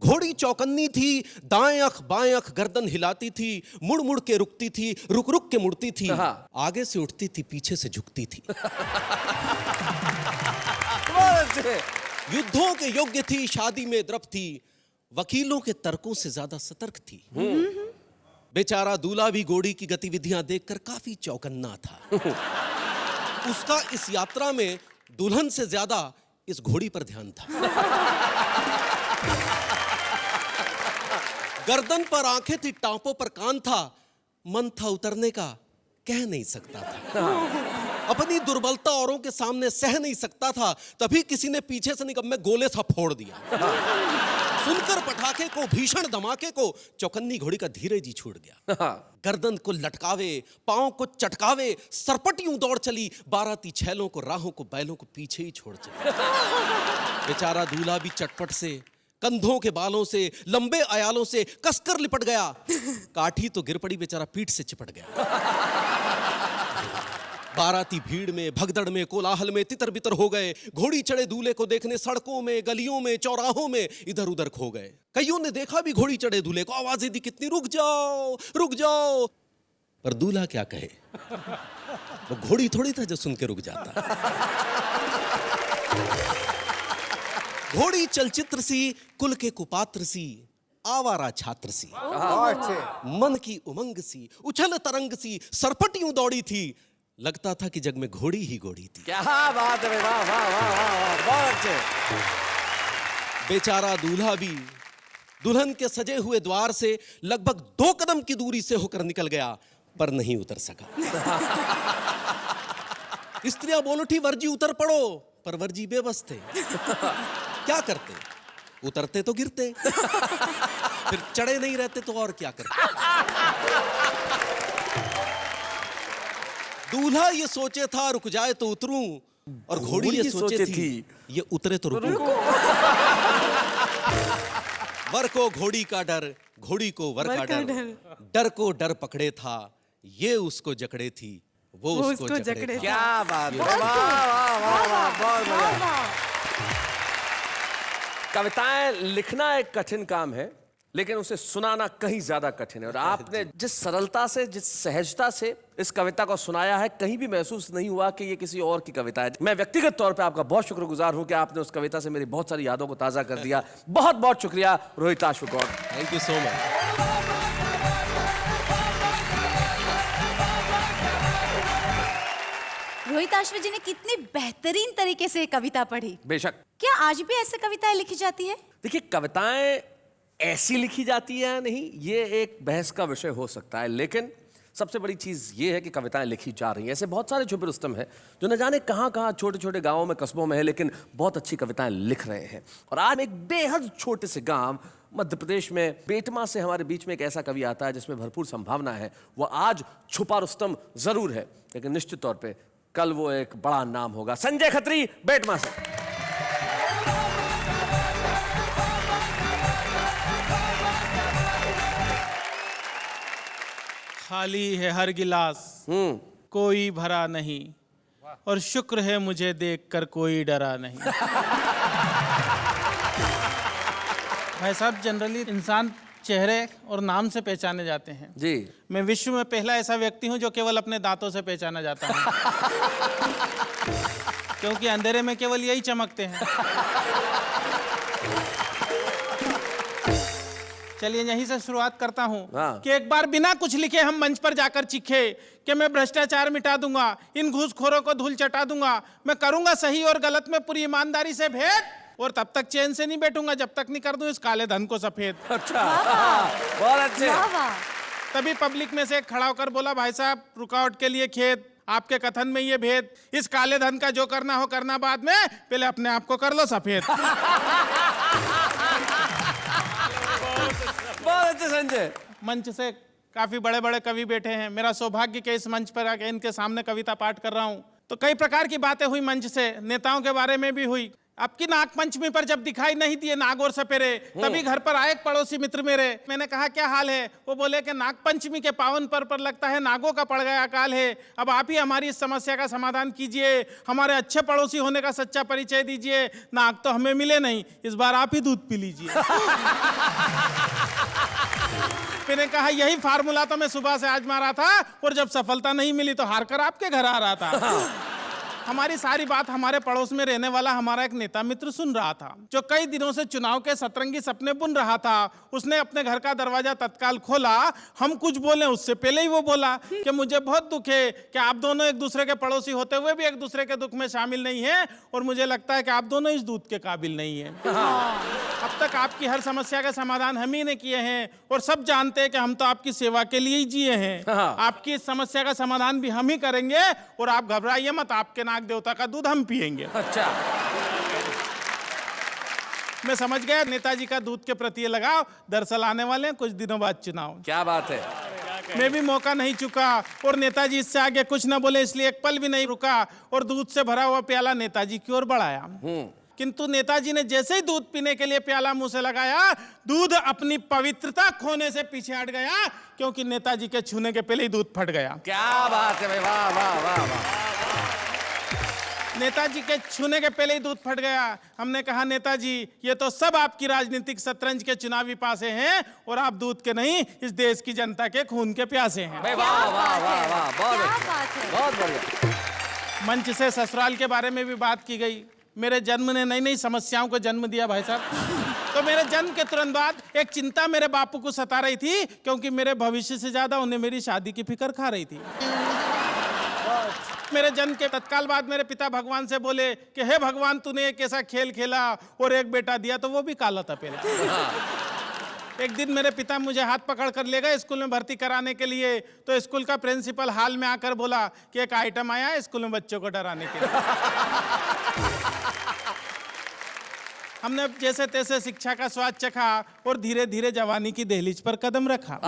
घोड़ी चौकन्नी थी, दाएं अख बाएं अख गर्दन हिलाती थी, मुड़ मुड़ के रुकती थी, रुक रुक के मुड़ती थी, हाँ। आगे से उठती थी, पीछे से झुकती थी। युद्धों के योग्य थी, शादी में द्रप थी, वकीलों के तर्कों से ज्यादा सतर्क थी। बेचारा दूल्हा भी घोड़ी की गतिविधियां देखकर काफी चौकन्ना था। उसका इस यात्रा में दुल्हन से ज्यादा इस घोड़ी पर ध्यान था। गर्दन पर आंखें थी, टांपों पर कान था, मन था उतरने का, कह नहीं सकता था। अपनी दुर्बलता औरों के सामने सह नहीं सकता था, तभी किसी ने पीछे से निकम्मे गोले सा फोड़ दिया। सुनकर पटाखे को, भीषण धमाके को, चौकन्नी घोड़ी का धीरे जी छूट गया। गर्दन को लटकावे, पांव को चटकावे, सरपट यूं दौड़ चली, बाराती छैलों को, राहों को, बैलों को पीछे ही छोड़ चली। बेचारा दूल्हा भी चटपट से, कंधों के बालों से, लंबे अयालों से कसकर लिपट गया। काठी तो गिर पड़ी, बेचारा पीठ से चिपट गया। बाराती भीड़ में, भगदड़ में, कोलाहल में तितर बितर हो गए। घोड़ी चढ़े दूल्हे को देखने सड़कों में, गलियों में, चौराहों में इधर उधर खो गए। कईयों ने देखा भी घोड़ी चढ़े दूल्हे को, आवाजें दी कितनी, रुक जाओ रुक जाओ। पर दूल्हा क्या कहे, वो घोड़ी थोड़ी था जो सुन के रुक जाता। घोड़ी चलचित्र सी, कुल के कुपात्र सी, आवारा छात्र सी, मन की उमंग सी, उछल तरंग सी, सरपट यूं दौड़ी थी, लगता था कि जग में घोड़ी ही घोड़ी थी। क्या बात है। वाह वाह वाह वाह, बहुत अच्छे। बेचारा दूल्हा भी दुल्हन के सजे हुए द्वार से लगभग 2 कदम की दूरी से होकर निकल गया, पर नहीं उतर सका। स्त्रियां बोल उठी, वर्जी उतर पड़ो, पर वर्जी बेबस थे। क्या करते, उतरते तो गिरते, फिर चढ़े नहीं रहते तो और क्या करते। दूल्हा ये सोचे था रुक जाए तो उतरूं, और घोड़ी ये सोचे थी ये उतरे तो रुकूं। वर को घोड़ी का डर, घोड़ी को वर का डर, डर को डर पकड़े था, ये उसको जकड़े थी, वो उसको जकड़े था। क्या बात है। वाह वाह वाह वाह, बहुत बढ़िया। कविताएं लिखना एक कठिन काम है, लेकिन उसे सुनाना कहीं ज्यादा कठिन है। और आपने जिस सरलता से, जिस सहजता से इस कविता को सुनाया है, कहीं भी महसूस नहीं हुआ कि ये किसी और की कविता है। मैं व्यक्तिगत तौर पे आपका बहुत शुक्रगुजार हूं कि आपने उस कविता से मेरी बहुत सारी यादों को ताजा कर दिया। बहुत बहुत शुक्रिया Rohitash Gaur. Thank you so much. Rohitash ji ने कितनी बेहतरीन तरीके से कविता पढ़ी। बेशक। क्या आज भी ऐसे कविताएं लिखी जाती है? देखिए, कविताएं ऐसी लिखी जाती है या नहीं, ये एक बहस का विषय हो सकता है, लेकिन सबसे बड़ी चीज़ ये है कि कविताएं लिखी जा रही हैं। ऐसे बहुत सारे छुपे रुस्तम हैं जो न जाने कहाँ कहाँ छोटे छोटे गांवों में, कस्बों में है, लेकिन बहुत अच्छी कविताएं लिख रहे हैं। और आज एक बेहद छोटे से गांव मध्य प्रदेश में बेटमा से हमारे बीच में एक ऐसा कवि आता है जिसमें भरपूर संभावना है। वो आज छुपा रुस्तम जरूर है, लेकिन निश्चित तौर पे कल वो एक बड़ा नाम होगा। संजय खत्री, बेटमा से। खाली है हर गिलास, कोई भरा नहीं, और शुक्र है मुझे देखकर कोई डरा नहीं। भाई साहब, जनरली इंसान चेहरे और नाम से पहचाने जाते हैं जी। मैं विश्व में पहला ऐसा व्यक्ति हूं जो केवल अपने दांतों से पहचाना जाता है। क्योंकि अंधेरे में केवल यही चमकते हैं। चलिए यहीं से शुरुआत करता हूं कि एक बार बिना कुछ लिखे हम मंच पर जाकर चीखे कि मैं भ्रष्टाचार मिटा दूंगा, इन घूसखोरों को धूल चटा दूंगा, मैं करूंगा सही और गलत में पूरी ईमानदारी से भेद, और तब तक चैन से नहीं बैठूंगा जब तक नहीं कर दूं इस काले धन को सफेद। अच्छा, बहुत अच्छे। तभी पब्लिक में से एक खड़ा होकर बोला, भाई साहब रुकावट के लिए खेद, आपके कथन में ये भेद, इस काले धन का जो करना हो करना बाद में, पहले अपने आप को कर लो सफेद। बहुत अच्छे संजय। मंच से काफी बड़े बड़े कवि बैठे हैं, मेरा सौभाग्य के इस मंच पर आके इनके सामने कविता पाठ कर रहा हूं। तो कई प्रकार की बातें हुई मंच से, नेताओं के बारे में भी हुई। अब की नाग पंचमी पर जब दिखाई नहीं दिए नाग और सपेरे, तभी घर पर आए एक पड़ोसी मित्र मेरे। मैंने कहा क्या हाल है? वो बोले कि नाग पंचमी के पावन पर्व पर लगता है नागों का पड़ गया अकाल है, अब आप ही हमारी इस समस्या का समाधान कीजिए, हमारे अच्छे पड़ोसी होने का सच्चा परिचय दीजिए। नाग तो हमें मिले नहीं, इस बार आप ही दूध पी लीजिए। मैंने कहा यही फार्मूला तो मैं सुबह से आजमा रहा था, और जब सफलता नहीं मिली तो हार कर आपके घर आ रहा था। हमारी सारी बात हमारे पड़ोस में रहने वाला हमारा एक नेता मित्र सुन रहा था, जो कई दिनों से चुनाव के सतरंगी सपने बुन रहा था। उसने अपने घर का दरवाजा तत्काल खोला, हम कुछ बोले उससे पहले ही वो बोला कि मुझे बहुत दुख है कि आप दोनों एक दूसरे के पड़ोसी होते हुए भी एक दूसरे के दुख में शामिल नहीं है, और मुझे लगता है कि आप दोनों इस दूध के काबिल नहीं है। अब तक आपकी हर समस्या का समाधान हम ही ने किए हैं, और सब जानते हैं कि हम तो आपकी सेवा के लिए ही जिए हैं। आपकी इस समस्या का समाधान भी हम ही करेंगे, और आप घबराइए मत, आपके नाग देवता का दूध हम पिएंगे। अच्छा, मैं समझ गया नेताजी का दूध के प्रति ये लगाव। दरअसल आने वाले हैं कुछ दिनों बाद चुनाव। क्या बात है। मैं भी मौका नहीं चुका, और नेताजी इससे आगे कुछ न बोले, इसलिए एक पल भी नहीं रुका, और दूध से भरा हुआ प्याला नेताजी की ओर बढ़ाया। किंतु नेताजी ने जैसे ही दूध पीने के लिए प्याला मुंह से लगाया, दूध अपनी पवित्रता खोने से पीछे हट गया, क्योंकि नेताजी के छूने के पहले ही दूध फट गया। क्या बात है भाई, वाह वाह वाह वाह। नेताजी के छूने के पहले ही दूध फट गया। हमने कहा नेताजी ये तो सब आपकी राजनीतिक शतरंज के चुनावी पासे हैं, और आप दूध के नहीं इस देश की जनता के खून के प्यासे हैं। वाह वाह वाह वाह, बहुत अच्छा, बहुत बढ़िया। मंच से ससुराल के बारे में भी बात की गई। मेरे जन्म ने नई नई समस्याओं को जन्म दिया भाई साहब। तो मेरे जन्म के तुरंत बाद एक चिंता मेरे बापू को सता रही थी, क्योंकि मेरे भविष्य से ज्यादा उन्हें मेरी शादी की फिक्र खा रही थी। मेरे जन्म के तत्काल बाद मेरे पिता भगवान से बोले कि हे भगवान, तूने एक ऐसा खेल खेला और एक बेटा दिया तो वो भी काला था पहले। एक दिन मेरे पिता मुझे हाथ पकड़ कर ले गए स्कूल में भर्ती कराने के लिए। तो स्कूल का प्रिंसिपल हाल में आकर बोला कि एक आइटम आया है स्कूल में बच्चों को डराने के लिए। हमने जैसे तैसे शिक्षा का स्वाद चखा, और धीरे धीरे जवानी की दहलीज पर कदम रखा।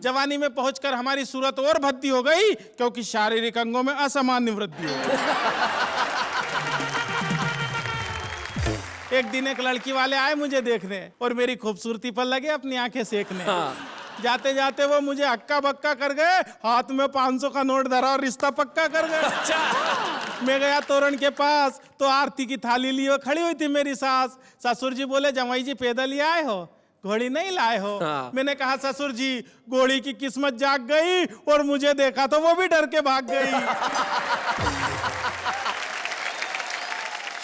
जवानी में पहुंचकर हमारी सूरत और भद्दी हो गई, क्योंकि शारीरिक अंगों में असामान्य वृद्धि हो गई। एक दिन एक लड़की वाले आए मुझे देखने, और मेरी खूबसूरती पर लगे अपनी आंखें सेकने। जाते जाते वो मुझे हक्का बक्का कर गए, हाथ में 500 का नोट धरा और रिश्ता पक्का कर गए। मैं गया तोरण के पास, तो आरती की थाली लिए खड़ी हुई थी मेरी सास। ससुर जी बोले जमाई जी पैदल ही आए हो, घोड़ी नहीं लाए हो? मैंने कहा ससुर जी घोड़ी की किस्मत जाग गई, और मुझे देखा तो वो भी डर के भाग गई।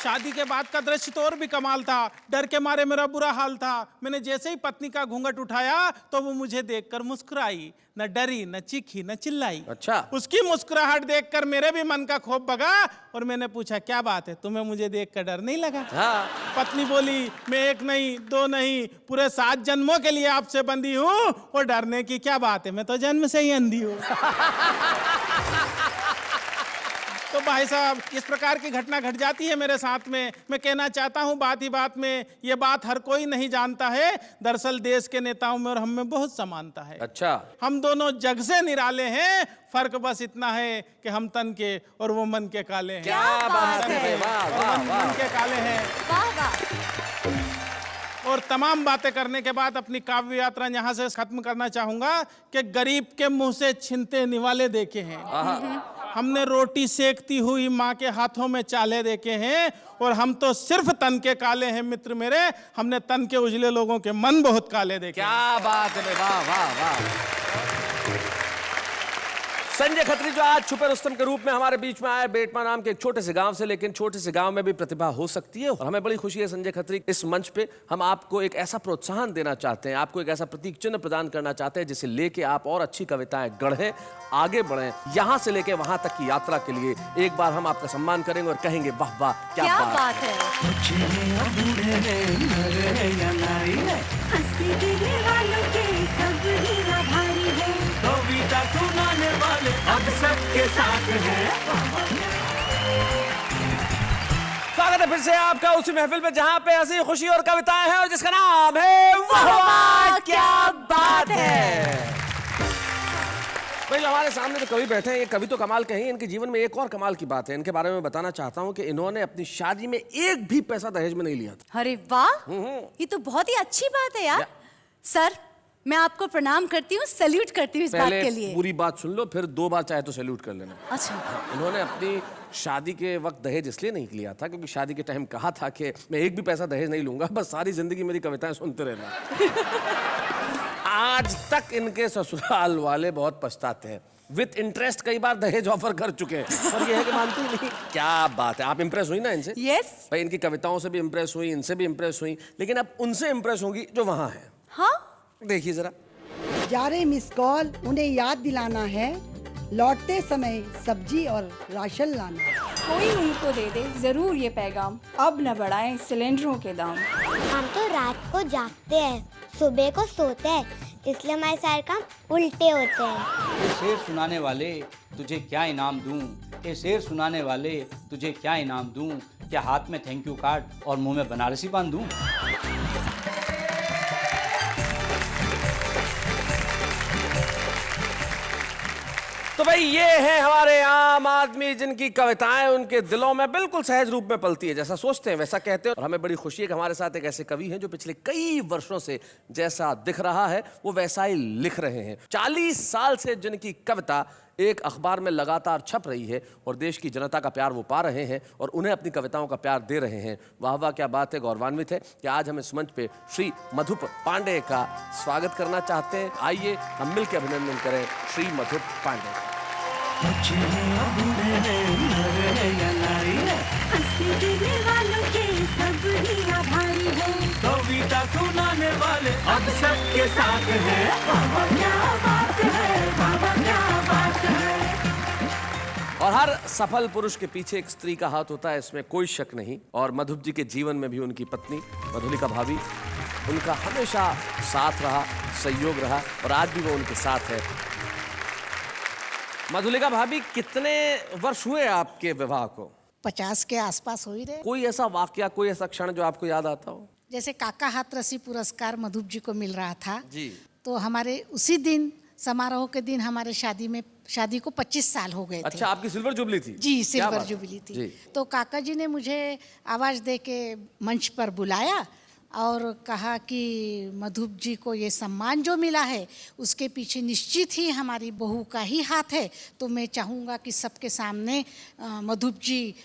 शादी के बाद का दृश्य तो और भी कमाल था। डर के मारे मेरा बुरा हाल था। मैंने जैसे ही पत्नी का घूंघट उठाया तो वो मुझे देखकर मुस्कुराई, न डरी न चीखी न चिल्लाई। अच्छा। उसकी मुस्कुराहट देखकर मेरे भी मन का खौफ भगा, और मैंने पूछा क्या बात है, तुम्हें मुझे देखकर डर नहीं लगा? हाँ। पत्नी बोली मैं एक नहीं दो नहीं पूरे 7 जन्मों के लिए आपसे बंधी हूँ, और डरने की क्या बात है, मैं तो जन्म से ही अंधी हूँ। तो भाई साहब इस प्रकार की घटना घट जाती है मेरे साथ में। मैं कहना चाहता हूँ बात ही बात में, ये बात हर कोई नहीं जानता है। दरअसल देश के नेताओं में और हम में बहुत समानता है। अच्छा, हम दोनों जग से निराले हैं, फर्क बस इतना है कि हम तन के और वो मन के काले हैं। क्या बात है भाई, वाह और वाह हम वाह। मन के काले हैं। वाह वाह। और तमाम बातें करने के बाद अपनी काव्य यात्रा यहाँ से खत्म करना चाहूंगा कि गरीब के मुंह से छिनते निवाले देखे हैं, हमने रोटी सेकती हुई माँ के हाथों में चाले देखे हैं, और हम तो सिर्फ तन के काले हैं मित्र मेरे, हमने तन के उजले लोगों के मन बहुत काले देखे। क्या बात है, वाह वाह वाह। संजय खत्री जो आज छुपे रुस्तम के रूप में हमारे बीच में आए, बेटमा नाम के एक छोटे से गांव से, लेकिन छोटे से गांव में भी प्रतिभा हो सकती है। और हमें बड़ी खुशी है संजय खत्री, इस मंच पे हम आपको एक ऐसा प्रोत्साहन देना चाहते हैं, आपको एक ऐसा प्रतीक चिन्ह प्रदान करना चाहते हैं जिसे लेके आप और अच्छी कविताएं गढ़ें, आगे बढ़ें, यहां से लेके वहां तक की यात्रा के लिए एक बार हम आपका सम्मान करेंगे और कहेंगे वाह वाह क्या बात है। स्वागत है फिर से आपका उसी महफिल में जहां पे हंसी खुशी और कविताएं हैं और जिसका नाम है वाह वाह क्या बात है। भाई जो हमारे सामने जो कवि बैठे हैं, ये कवि तो कमाल के हैं, इनके जीवन में एक और कमाल की बात है, इनके बारे में बताना चाहता हूं कि इन्होंने अपनी शादी में एक भी पैसा दहेज में नहीं लिया था। अरे वाह, ये तो बहुत ही अच्छी बात है यार। सर मैं आपको प्रणाम करती हूँ, सैल्यूट करती हूँ इस बात के लिए। पूरी बात सुन लो, फिर 2 बार चाहे तो सैल्यूट कर लेना। अच्छा। इन्होंने अपनी शादी के वक्त दहेज इसलिए नहीं लिया था क्योंकि शादी के टाइम कहा था कि मैं एक भी पैसा दहेज नहीं लूंगा, बस सारी जिंदगी मेरी कविताएं सुनते रहना। आज तक इनके ससुराल वाले बहुत पछताते हैं, विद इंटरेस्ट कई बार दहेज ऑफर कर चुके हैं, और ये है कि मानती नहीं। क्या बात है, आप इंप्रेस हुई ना इनसे? यस भाई इनकी कविताओं से भी इंप्रेस हुई, इनसे भी इंप्रेस हुई, लेकिन अब उनसे इंप्रेस होंगी जो वहां है। हाँ, देखिए जरा। जा रहे मिस कॉल, उन्हें याद दिलाना है, लौटते समय सब्जी और राशन लाना। कोई उनको दे दे जरूर ये पैगाम, अब न बढ़ाएं सिलेंडरों के दाम। हम तो रात को जागते हैं, सुबह को सोते हैं, इसलिए हमारे सारे काम उल्टे होते हैं। ये शेर सुनाने वाले तुझे क्या इनाम दूं, ये शेर सुनाने वाले तुझे क्या इनाम दूं, क्या हाथ में थैंक यू कार्ड और मुंह में बनारसी बांध दूं। तो भाई ये है हमारे आम आदमी जिनकी कविताएं उनके दिलों में बिल्कुल सहज रूप में पलती है, जैसा सोचते हैं वैसा कहते हैं। और हमें बड़ी खुशी है कि हमारे साथ एक ऐसे कवि हैं जो पिछले कई वर्षों से जैसा दिख रहा है वो वैसा ही लिख रहे हैं। 40 साल से जिनकी कविता एक अखबार में लगातार छप रही है और देश की जनता का प्यार वो पा रहे हैं और उन्हें अपनी कविताओं का प्यार दे रहे हैं। वाह वाह क्या बात है, गौरवान्वित है कि आज हम इस मंच पे श्री मधुप पांडे का स्वागत करना चाहते हैं। आइए हम मिलकर अभिनंदन करें श्री मधुप पांडे का। कविता सुनाने वाले अब सबके साथ हैं, बाबा क्या बात है, बाबा क्या बात है। और हर सफल पुरुष के पीछे एक स्त्री का हाथ होता है, इसमें कोई शक नहीं। और मधुप जी के जीवन में भी उनकी पत्नी मधुलिका भाभी उनका हमेशा साथ रहा, सहयोग रहा और आज भी वो उनके साथ है। मधुलिका भाभी कितने वर्ष हुए आपके विवाह को? 50 के आसपास हो ही रहे। कोई ऐसा वाकया, कोई ऐसा क्षण जो आपको याद आता हो? जैसे काका हाथरसी पुरस्कार मधुप जी को मिल रहा था जी, तो हमारे उसी दिन समारोह के दिन हमारे शादी को 25 साल हो गए थे। अच्छा, आपकी सिल्वर जुबली थी? जी, सिल्वर जुबली थी जी। तो काका जी ने मुझे आवाज दे के मंच पर बुलाया और कहा कि मधुप जी को ये सम्मान जो मिला है उसके पीछे निश्चित ही हमारी बहू का ही हाथ है, तो मैं चाहूँगा कि सबके सामने मधुप जी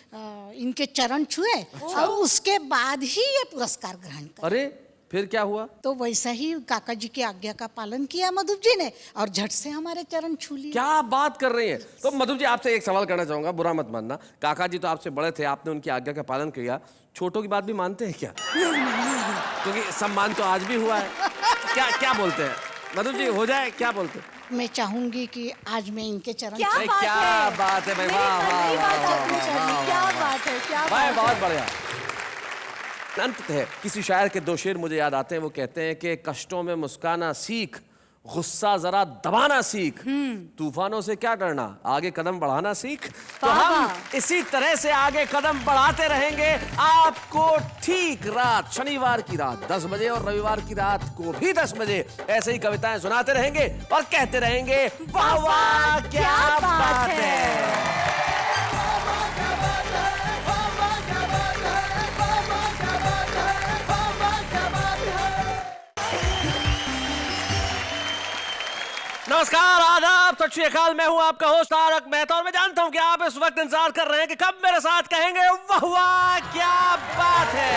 इनके चरण छुए और उसके बाद ही ये पुरस्कार ग्रहण करें। अरे फिर क्या हुआ? तो वैसा ही काका जी की आज्ञा का पालन किया मधुप जी ने और झट से हमारे चरण छू लिए। क्या बात कर रही हैं? तो मधुप जी आपसे एक सवाल करना चाहूंगा, बुरा मत मानना। काका जी तो आपसे बड़े थे, आपने उनकी आज्ञा का पालन किया, छोटों की बात भी मानते हैं क्या? क्योंकि सम्मान तो आज भी हुआ है। क्या बोलते हैं मधुप जी, हो जाए? क्या बोलते हैं? मैं चाहूंगी कि आज मैं इनके चरण क्या बात है भाई, वाह वाह, बहुत बढ़िया। अंत है किसी शायर के 2 शेर मुझे याद आते हैं, वो कहते हैं कि कष्टों में मुस्काना सीख गुस्सा जरा दबाना सीख, तूफानों से क्या डरना, आगे कदम बढ़ाना सीख। तो हम इसी तरह से आगे कदम बढ़ाते रहेंगे। आपको ठीक रात, शनिवार की रात 10 बजे और रविवार की रात को भी 10 बजे ऐसे ही कविताएं सुनाते रहेंगे और कहते रहेंगे वाह वाह क्या बात है। नमस्कार, आदाब, सत श्री अकाल। मैं हूं आपका होस्ट तारक मेहता और मैं जानता हूं कि आप इस वक्त इंतजार कर रहे हैं कि कब मेरे साथ कहेंगे वाह वाह क्या बात है।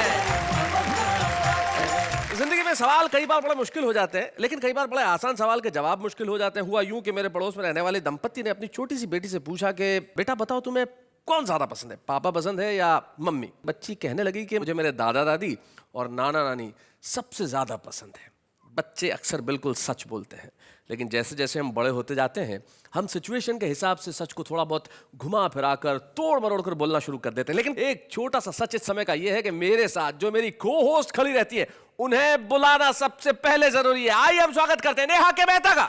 जिंदगी में सवाल कई बार बड़े मुश्किल हो जाते हैं, लेकिन कई बार बड़े आसान सवाल के जवाब मुश्किल हो जाते हैं। हुआ यूं कि मेरे पड़ोस में रहने वाले दंपत्ति ने अपनी छोटी सी बेटी से पूछा कि बेटा बताओ तुम्हें कौन ज्यादा पसंद है, पापा पसंद है या मम्मी। बच्ची कहने लगी कि मुझे मेरे दादा दादी और नाना नानी सबसे ज्यादा पसंद है। बच्चे अक्सर बिल्कुल सच बोलते हैं, लेकिन जैसे जैसे हम बड़े होते जाते हैं हम सिचुएशन के हिसाब से सच को थोड़ा बहुत घुमा फिरा कर तोड़ मरोड़ कर बोलना शुरू कर देते हैं। लेकिन एक छोटा सा सच इस समय का यह है कि मेरे साथ जो मेरी को होस्ट खड़ी रहती है उन्हें बुलाना सबसे पहले जरूरी है। आइए हम स्वागत करते हैं नेहा के मेहता का।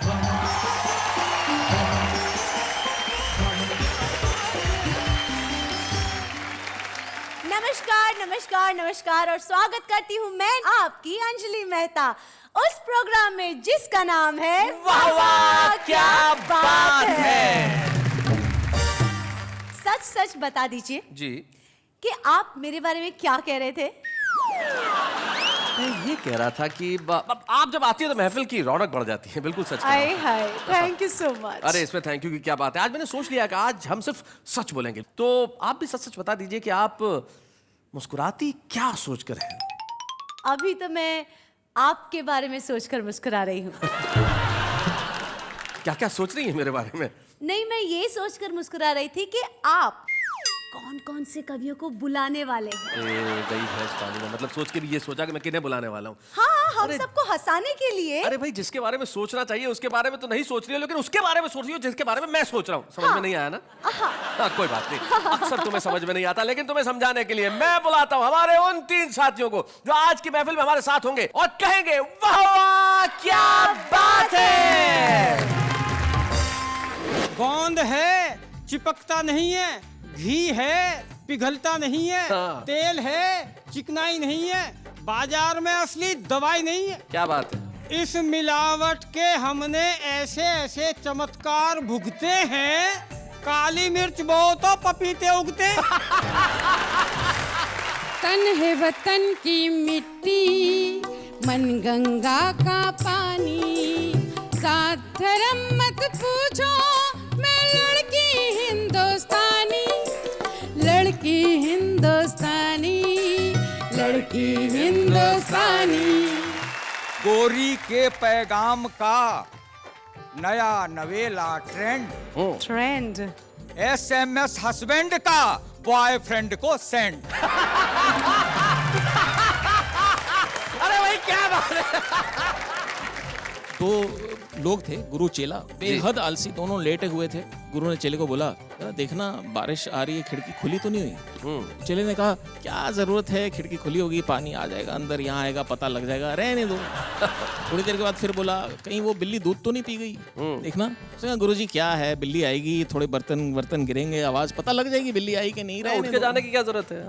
नमस्कार नमस्कार नमस्कार और स्वागत करती हूँ मैं आपकी अंजलि मेहता उस प्रोग्राम में जिसका नाम है वाह वाह क्या बात है। सच सच बता दीजिए जी कि आप मेरे बारे में क्या कह रहे थे। मैं ये कह रहा था कि आप जब आती है तो महफिल की रौनक बढ़ जाती है। बिल्कुल सच। हाय हाय, थैंक यू सो मच। अरे इसमें थैंक यू की क्या बात है। आज मैंने सोच लिया कि आज हम सिर्फ सच बोलेंगे, तो आप भी सच सच बता दीजिए कि आप मुस्कुराती क्या सोचकर हैं। अभी तो मैं आपके बारे में सोचकर मुस्कुरा रही हूँ। क्या क्या सोच रही है मेरे बारे में? नहीं, मैं ये सोचकर मुस्कुरा रही थी कि आप कौन कौन से कवियों को बुलाने वाले हैं। गई भैंस पानी में, मतलब सोच के भी ये सोचा कि मैं किन्हें बुलाने वाला हूँ। हाँ, हम सबको हंसाने के लिए। अरे भाई, जिसके बारे में सोचना चाहिए उसके बारे में तो नहीं सोच रही हो, लेकिन उसके बारे में सोच रही हो जिसके बारे में मैं सोच रहा हूँ। समझ में नहीं आया ना? कोई बात नहीं, अक्सर तुम्हें समझ में नहीं आता, लेकिन तुम्हें समझाने के लिए मैं बुलाता हूँ हमारे उन 3 साथियों को जो आज की महफिल में हमारे साथ होंगे और कहेंगे वाह वाह क्या बात है। गोंद है, चिपकता नहीं है, घी है, पिघलता नहीं है, तेल है, चिकनाई नहीं है, बाजार में असली दवाई नहीं है। क्या बात है। इस मिलावट के हमने ऐसे ऐसे चमत्कार भुगते हैं, काली मिर्च बो तो पपीते उगते। तन है वतन की मिट्टी, मन गंगा का पानी, साथ धर्म मत पूछो, मैं लड़की हिंदुस्तानी, लड़की हिंदुस्तानी, लड़की हिंदुस्तानी। गोरी के पैगाम का नया नवेला ट्रेंड SMS हस्बैंड का बॉयफ्रेंड को सेंड। अरे भाई क्या बात है। 2 लोग थे, गुरु चेला, बेहद आलसी, दोनों लेटे हुए थे। गुरु ने चेले को बोला देखना बारिश आ रही है, खिड़की खुली तो नहीं हुई। चेले ने कहा क्या जरूरत है, खिड़की खुली होगी, पानी आ जाएगा अंदर, यहाँ आएगा पता लग जाएगा, रहने दो। थोड़ी देर के बाद फिर बोला कहीं वो बिल्ली दूध तो नहीं पी गई, देखना। उसने कहा गुरुजी क्या है, बिल्ली आएगी, थोड़े बर्तन गिरेंगे, आवाज पता लग जाएगी बिल्ली आई कि नहीं, उठ के जाने की क्या जरूरत है।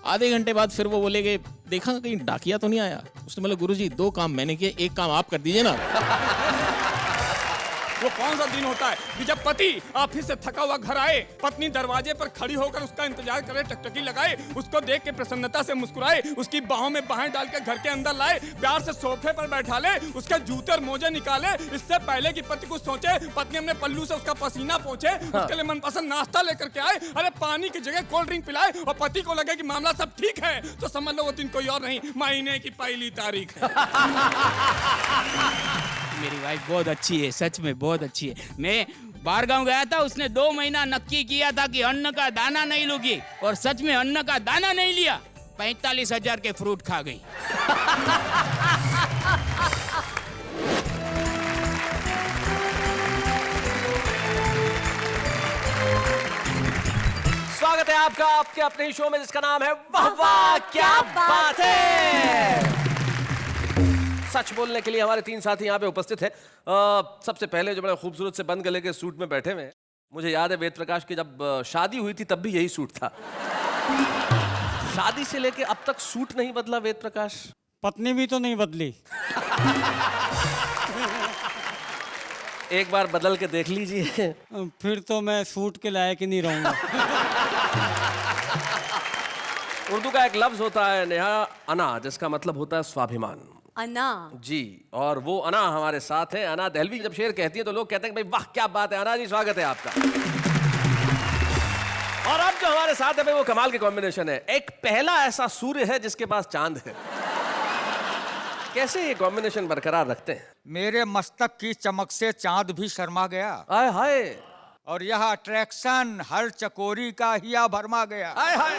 आधे घंटे बाद फिर वो बोले देखा कहीं डाकिया तो नहीं आया। उसने बोला गुरुजी 2 काम मैंने किए, 1 काम आप कर दीजिए ना। वो कौन सा दिन होता है कि जब पति ऑफिस से थका हुआ घर आए, पत्नी दरवाजे पर खड़ी होकर उसका इंतजार करे, टकटकी लगाए, उसको देख के प्रसन्नता से मुस्कुराए, उसकी बाहों में बाहें डाल के घर के अंदर लाए, प्यार से सोफे पर बैठा ले, उसके जूते और मोजे निकाले, इससे पहले कि पति कुछ सोचे, पत्नी अपने पल्लू से उसका पसीना पोंछे, उसके लिए मनपसंद नाश्ता लेकर के आए, अरे पानी की जगह कोल्ड ड्रिंक पिलाए, और पति को लगे कि मामला सब ठीक है तो समझ लो वो दिन कोई और नहीं, महीने की पहली तारीख है। मेरी वाइफ बहुत अच्छी है, सच में बहुत अच्छी है। मैं बाहर गांव गया था, उसने 2 महीना नक्की किया था कि अन्न का दाना नहीं लूंगी, और सच में अन्न का दाना नहीं लिया, 45,000 के फ्रूट खा गई। स्वागत है आपका आपके अपने शो में जिसका नाम है वाह वाह क्या बात है। सच बोलने के लिए हमारे 3 साथी यहाँ पे उपस्थित है। सबसे पहले जो बड़े खूबसूरत से बंद गले के सूट में बैठे हुए हैं, मुझे याद है वेद प्रकाश की जब शादी हुई थी तब भी यही सूट था। शादी से लेके अब तक सूट नहीं बदला वेद प्रकाश? पत्नी भी तो नहीं बदली। एक बार बदल के देख लीजिए। फिर तो मैं सूट के लायक ही नहीं रहूंगा। उर्दू का एक लफ्ज होता है नेहा, अना, जिसका मतलब होता है स्वाभिमान। अना जी, और वो अना हमारे साथ है। अना दहलवी जब शेर कहती है तो लोग कहते हैं कि भाई वाह क्या बात है। अना जी स्वागत है आपका। और अब जो हमारे साथ है भाई वो कमाल के कॉम्बिनेशन है। एक पहला ऐसा सूर्य है जिसके पास चांद है। कैसे ये कॉम्बिनेशन बरकरार रखते हैं? मेरे मस्तक की चमक से चांद भी शर्मा गया। हाय हाय। और यह अट्रैक्शन हर चकोरी का हिया भरमा गया। हाय हाय।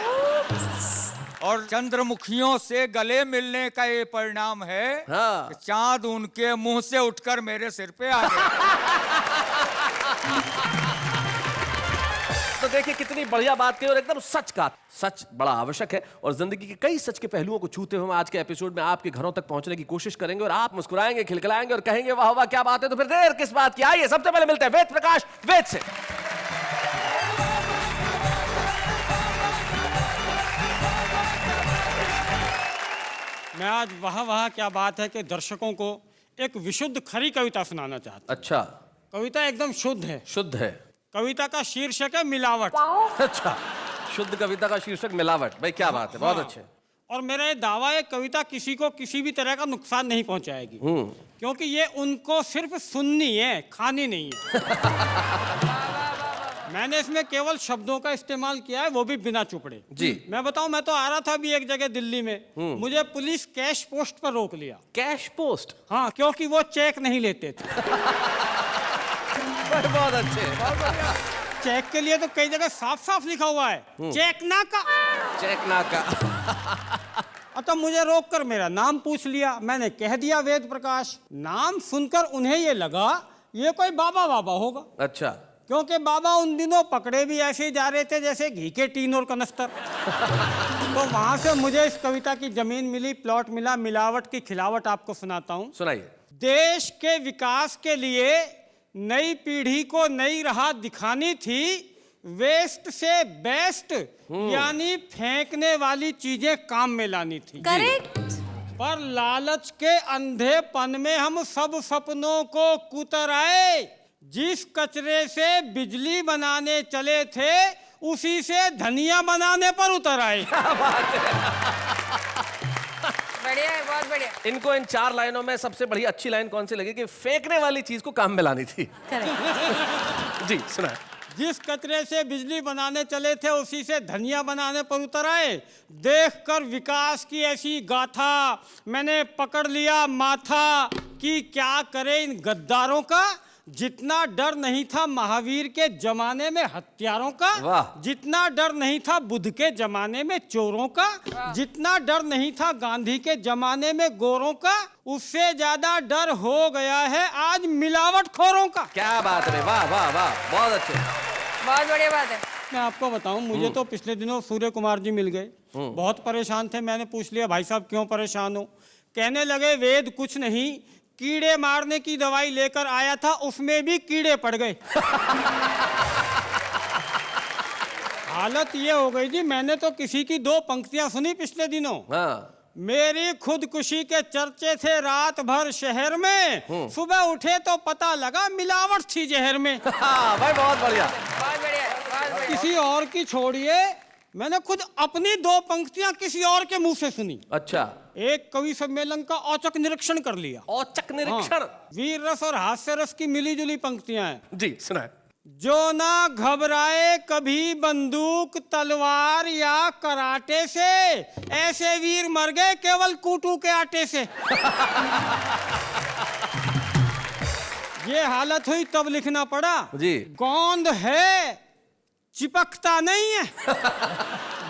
और चंद्रमुखियों से गले मिलने का ये परिणाम है कि चांद उनके मुंह से उठकर मेरे सिर पे आ गया। तो देखिए कितनी बढ़िया बात कही और एकदम सच का। सच बड़ा आवश्यक है और जिंदगी के कई सच के पहलुओं को छूते हुए हम आज के एपिसोड में आपके घरों तक पहुंचने की कोशिश करेंगे और आप मुस्कुराएंगे, खिलखिलाएंगे और कहेंगे वाह वाह क्या बात है। तो फिर देर किस बात की, आइए सबसे पहले मिलते हैं वेद प्रकाश वेद से। मैं आज वाह क्या बात है कि दर्शकों को एक विशुद्ध खरी कविता सुनाना चाहता हूं। अच्छा। कविता एकदम शुद्ध है। शुद्ध है। कविता का शीर्षक है मिलावट। अच्छा, शुद्ध कविता का शीर्षक मिलावट। भाई क्या बात है, बहुत अच्छे। और मेरा ये दावा है कविता किसी को किसी भी तरह का नुकसान नहीं पहुंचाएगी, क्योंकि ये उनको सिर्फ सुननी है, खानी नहीं है। मैंने इसमें केवल शब्दों का इस्तेमाल किया है, वो भी बिना चुपड़े। जी। मैं बताऊं, मैं तो आ रहा था अभी एक जगह दिल्ली में, मुझे पुलिस कैश पोस्ट पर रोक लिया। Cash post? हाँ, क्योंकि वो चेक नहीं लेते थे। बहुत अच्छे। चेक के लिए तो कई जगह साफ साफ लिखा हुआ है, चेक ना का। चेक ना का। तो मुझे रोककर मेरा नाम पूछ लिया। मैंने कह दिया वेद प्रकाश। नाम सुनकर उन्हें ये लगा ये कोई बाबा बाबा होगा। अच्छा। क्योंकि बाबा उन दिनों पकड़े भी ऐसे ही जा रहे थे जैसे घी के टीन और कनस्तर। तो वहां से मुझे इस कविता की जमीन मिली, प्लॉट मिला। मिलावट की खिलावट आपको सुनाता हूं। सुनाइए। देश के विकास के लिए नई पीढ़ी को नई राह दिखानी थी। वेस्ट से बेस्ट यानी फेंकने वाली चीजें काम में लानी थी। करेक्ट। पर लालच के अंधेपन में हम सब सपनों को कुतराए। जिस कचरे से बिजली बनाने चले थे उसी से धनिया बनाने पर उतर आए। बढ़िया है, बहुत बढ़िया। इनको इन 4 लाइनों में सबसे बढ़िया अच्छी लाइन कौन सी लगी कि फेंकने वाली चीज को काम में लानी थी? जी सुना। जिस कचरे से बिजली बनाने चले थे उसी से धनिया बनाने पर उतर आए। देखकर विकास की ऐसी गाथा मैंने पकड़ लिया माथा कि क्या करे इन गद्दारों का। जितना डर नहीं था महावीर के जमाने में हत्यारों का, जितना डर नहीं था बुद्ध के जमाने में चोरों का, जितना डर नहीं था गांधी के जमाने में गोरों का, उससे ज्यादा डर हो गया है आज मिलावटखोरों का। क्या बात है, वाह वाह वाह, बहुत अच्छे, बहुत बढ़िया बात है। मैं आपको बताऊं, मुझे तो पिछले दिनों सूर्य कुमार जी मिल गए, बहुत परेशान थे। मैंने पूछ लिया भाई साहब क्यों परेशान हो? कहने लगे वेद कुछ नहीं, कीड़े मारने की दवाई लेकर आया था उसमें भी कीड़े पड़ गए। हालत ये हो गई जी, मैंने तो किसी की 2 पंक्तियां सुनी पिछले दिनों। मेरी खुदकुशी के चर्चे थे रात भर शहर में, सुबह उठे तो पता लगा मिलावट थी जहर में। भाई बहुत बढ़िया, बहुत बढ़िया। किसी और की छोड़िए, मैंने खुद अपनी 2 पंक्तियां किसी और के मुंह से सुनी। अच्छा। एक कवि सम्मेलन का औचक निरीक्षण कर लिया। औचक निरीक्षण? वीर रस और हास्य रस की मिली जुली पंक्तियां हैं। जी सुनाए। जो ना घबराए कभी बंदूक तलवार या कराटे से, ऐसे वीर मर गए केवल कूटू के आटे से। ये हालत हुई तब लिखना पड़ा जी। गोंद है चिपकता नहीं है,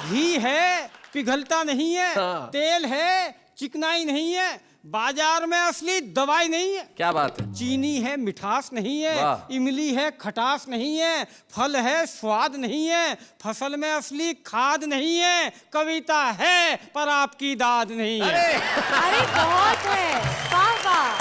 घी है पिघलता नहीं है, तेल है चिकनाई नहीं है, बाजार में असली दवाई नहीं है। क्या बात है? चीनी है मिठास नहीं है, वाह। इमली है खटास नहीं है, फल है स्वाद नहीं है, फसल में असली खाद नहीं है, कविता है पर आपकी दाद नहीं है। अरे बहुत है, वाह वाह।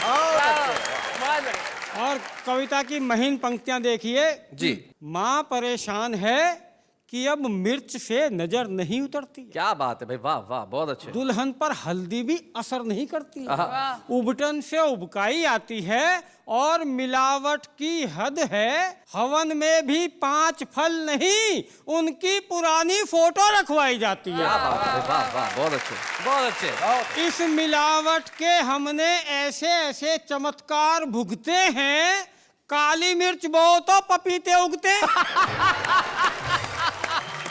बहुत बढ़िया। और कविता की महीन पंक्तियां देखिए जी। माँ परेशान है कि अब मिर्च से नजर नहीं उतरती। क्या बात है भाई, वाह वाह, बहुत अच्छे। दुल्हन पर हल्दी भी असर नहीं करती। आहा। उबटन से उबकाई आती है और मिलावट की हद है। हवन में भी 5 फल नहीं, उनकी पुरानी फोटो रखवाई जाती है। क्या बात है, वाह वाह, बहुत अच्छे, बहुत अच्छे। इस मिलावट के हमने ऐसे ऐसे चमत्कार भुगते हैं, काली मिर्च बो तो पपीते उगते।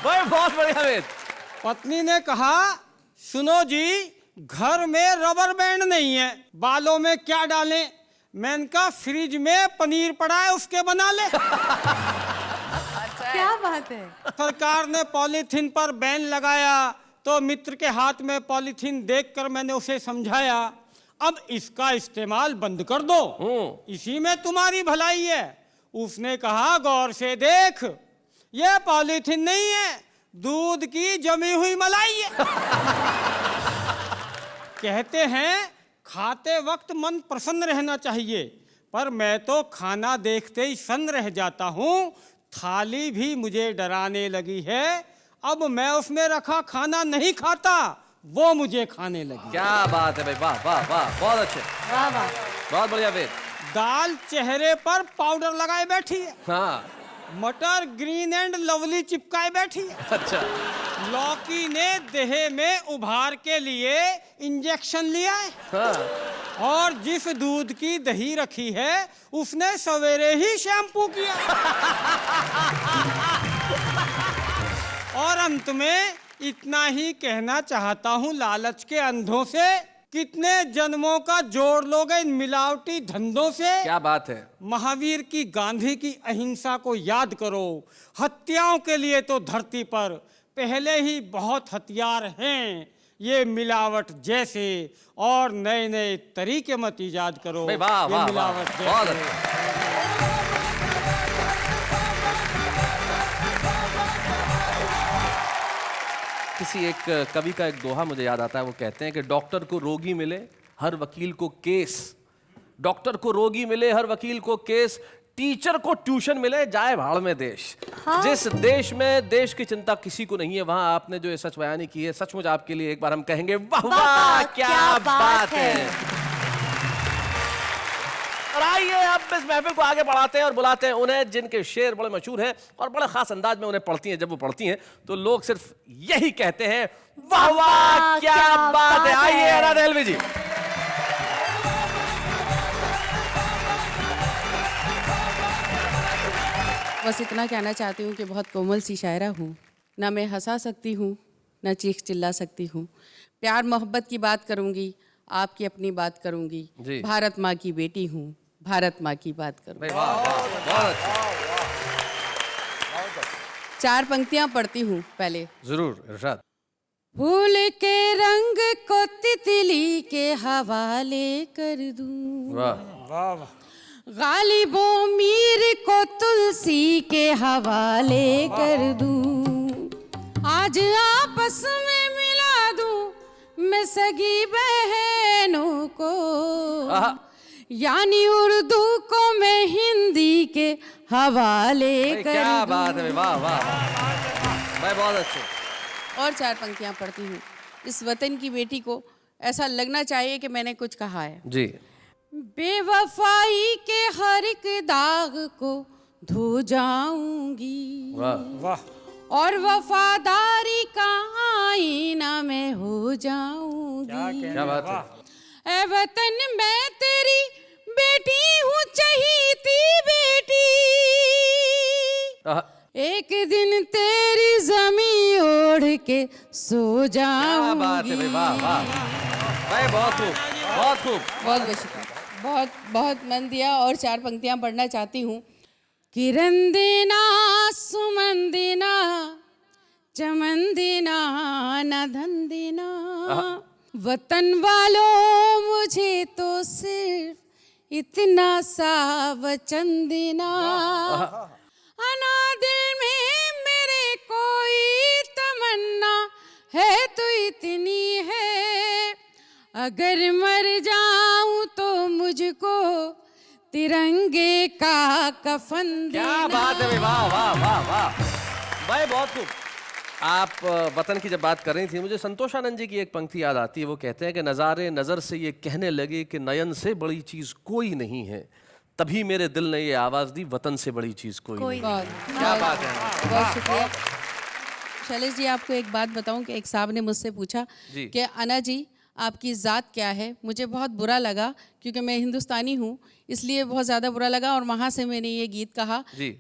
भाई बहुत बढ़िया वेद। पत्नी ने कहा सुनो जी, घर में रबर बैंड नहीं है, बालों में क्या डालें? मैंने कहा फ्रिज में पनीर पड़ा है, उसके बना ले। क्या बात है? सरकार ने पॉलीथीन पर बैन लगाया तो मित्र के हाथ में पॉलीथीन देखकर मैंने उसे समझाया, अब इसका इस्तेमाल बंद कर दो, इसी में तुम्हारी भलाई है। उसने कहा गौर से देख, ये पॉलीथीन नहीं है, दूध की जमी हुई मलाई है। कहते हैं खाते वक्त मन प्रसन्न रहना चाहिए, पर मैं तो खाना देखते ही सन्न रह जाता हूँ। थाली भी मुझे डराने लगी है, अब मैं उसमें रखा खाना नहीं खाता, वो मुझे खाने लगी। क्या बात है भाई, वाह वाह वाह, बहुत अच्छे, वाह वाह, बहुत बढ़िया वेद। दाल चेहरे पर पाउडर लगाए बैठी है। हाँ। मटर ग्रीन एंड लवली चिपकाए बैठी है। अच्छा। लौकी ने देह में उभार के लिए इंजेक्शन लिया है। हाँ। और जिस दूध की दही रखी है उसने सवेरे ही शैम्पू किया। और अंत में इतना ही कहना चाहता हूँ लालच के अंधों से, कितने जन्मों का जोड़ लोगे इन मिलावटी धंधों से। क्या बात है। महावीर की गांधी की अहिंसा को याद करो, हत्याओं के लिए तो धरती पर पहले ही बहुत हथियार हैं, ये मिलावट जैसे और नए नए तरीके मत इजाद करो। भाई वाह ये वाह, मिलावट वाह, जैसे। बहुत अच्छा। किसी एक कवि का एक दोहा मुझे याद आता है, वो कहते हैं कि डॉक्टर को रोगी मिले हर वकील को केस, डॉक्टर को रोगी मिले हर वकील को केस, टीचर को ट्यूशन मिले जाए भाड़ में देश। हाँ? जिस देश में देश की चिंता किसी को नहीं है, वहां आपने जो ये सच बयानी की है, सचमुच आपके लिए एक बार हम कहेंगे वाह वाह, क्या बात है। और आइए अब इस महफिल को आगे बढ़ाते हैं और बुलाते हैं उन्हें जिनके शेर बड़े मशहूर हैं और बड़े खास अंदाज में उन्हें पढ़ती हैं। जब वो पढ़ती हैं तो लोग सिर्फ यही कहते हैं वाह वाह, क्या बात है। आइए राधा एलवी जी। बस इतना कहना चाहती हूँ कि बहुत कोमल सी शायरा हूँ, ना मैं हंसा सकती हूँ ना चीख चिल्ला सकती हूँ। प्यार मोहब्बत की बात करूँगी, आपकी अपनी बात करूँगी। भारत माँ की बेटी हूँ, भारत माँ की बात करूँगी। 4 पंक्तियाँ पढ़ती हूँ पहले। जरूर इरशाद। फूल के रंग को तितली के हवाले कर दूँ, वाह वाह। गालिबो मीर को तुलसी के हवाले कर दूं, आज आपस में मिला दूं मैं सगी बहनों को, यानी उर्दू को मैं हिंदी के हवाले कर दूं। क्या बात है, वाह वाह, मैं बहुत अच्छे। और 4 पंक्तियां पढ़ती हूँ। इस वतन की बेटी को ऐसा लगना चाहिए कि मैंने कुछ कहा है जी। बेवफाई के हर एक दाग को धो जाऊंगी, वाह वाह, और वफादारी का आईना मैं हो जाऊंगी। क्या बात है। ऐ वतन मैं तेरी बेटी हूँ, चहीती बेटी, एक दिन तेरी ज़मीं ओढ़ के सो जाऊंगी। क्या बात है भाई, वाह वाह भाई, बहुत खूब, बहुत खूब। बहुत बहुत शुक्रिया, बहुत बहुत मन दिया। और 4 पंक्तियां पढ़ना चाहती हूँ। किरण देना सुमन देना चमन देना न धन देना, वतन वालों मुझे तो सिर्फ इतना सा वचन देना, अना दिल में मेरे कोई तमन्ना है तो इतनी है, अगर मर जाऊं तो मुझको तिरंगे का कफन देना। क्या बात है, वाह वाह वाह वाह भाई, बहुत खूब। आप वतन की जब बात कर रही थी, मुझे संतोष आनंद जी की एक पंक्ति याद आती है। वो कहते हैं कि नज़ारे नज़र से ये कहने लगे कि नयन से बड़ी चीज़ कोई नहीं है, तभी मेरे दिल ने ये आवाज़ दी, वतन से बड़ी चीज़ कोई नहीं। क्या बात है, बहुत शुक्रिया। शैलेश जी, आपको एक बात बताऊं कि एक साहब ने मुझसे पूछा कि अना जी आपकी ज़ात क्या है। मुझे बहुत बुरा लगा क्योंकि मैं हिंदुस्तानी हूँ, इसलिए बहुत ज़्यादा बुरा लगा और वहाँ से मैंने ये गीत कहा जी।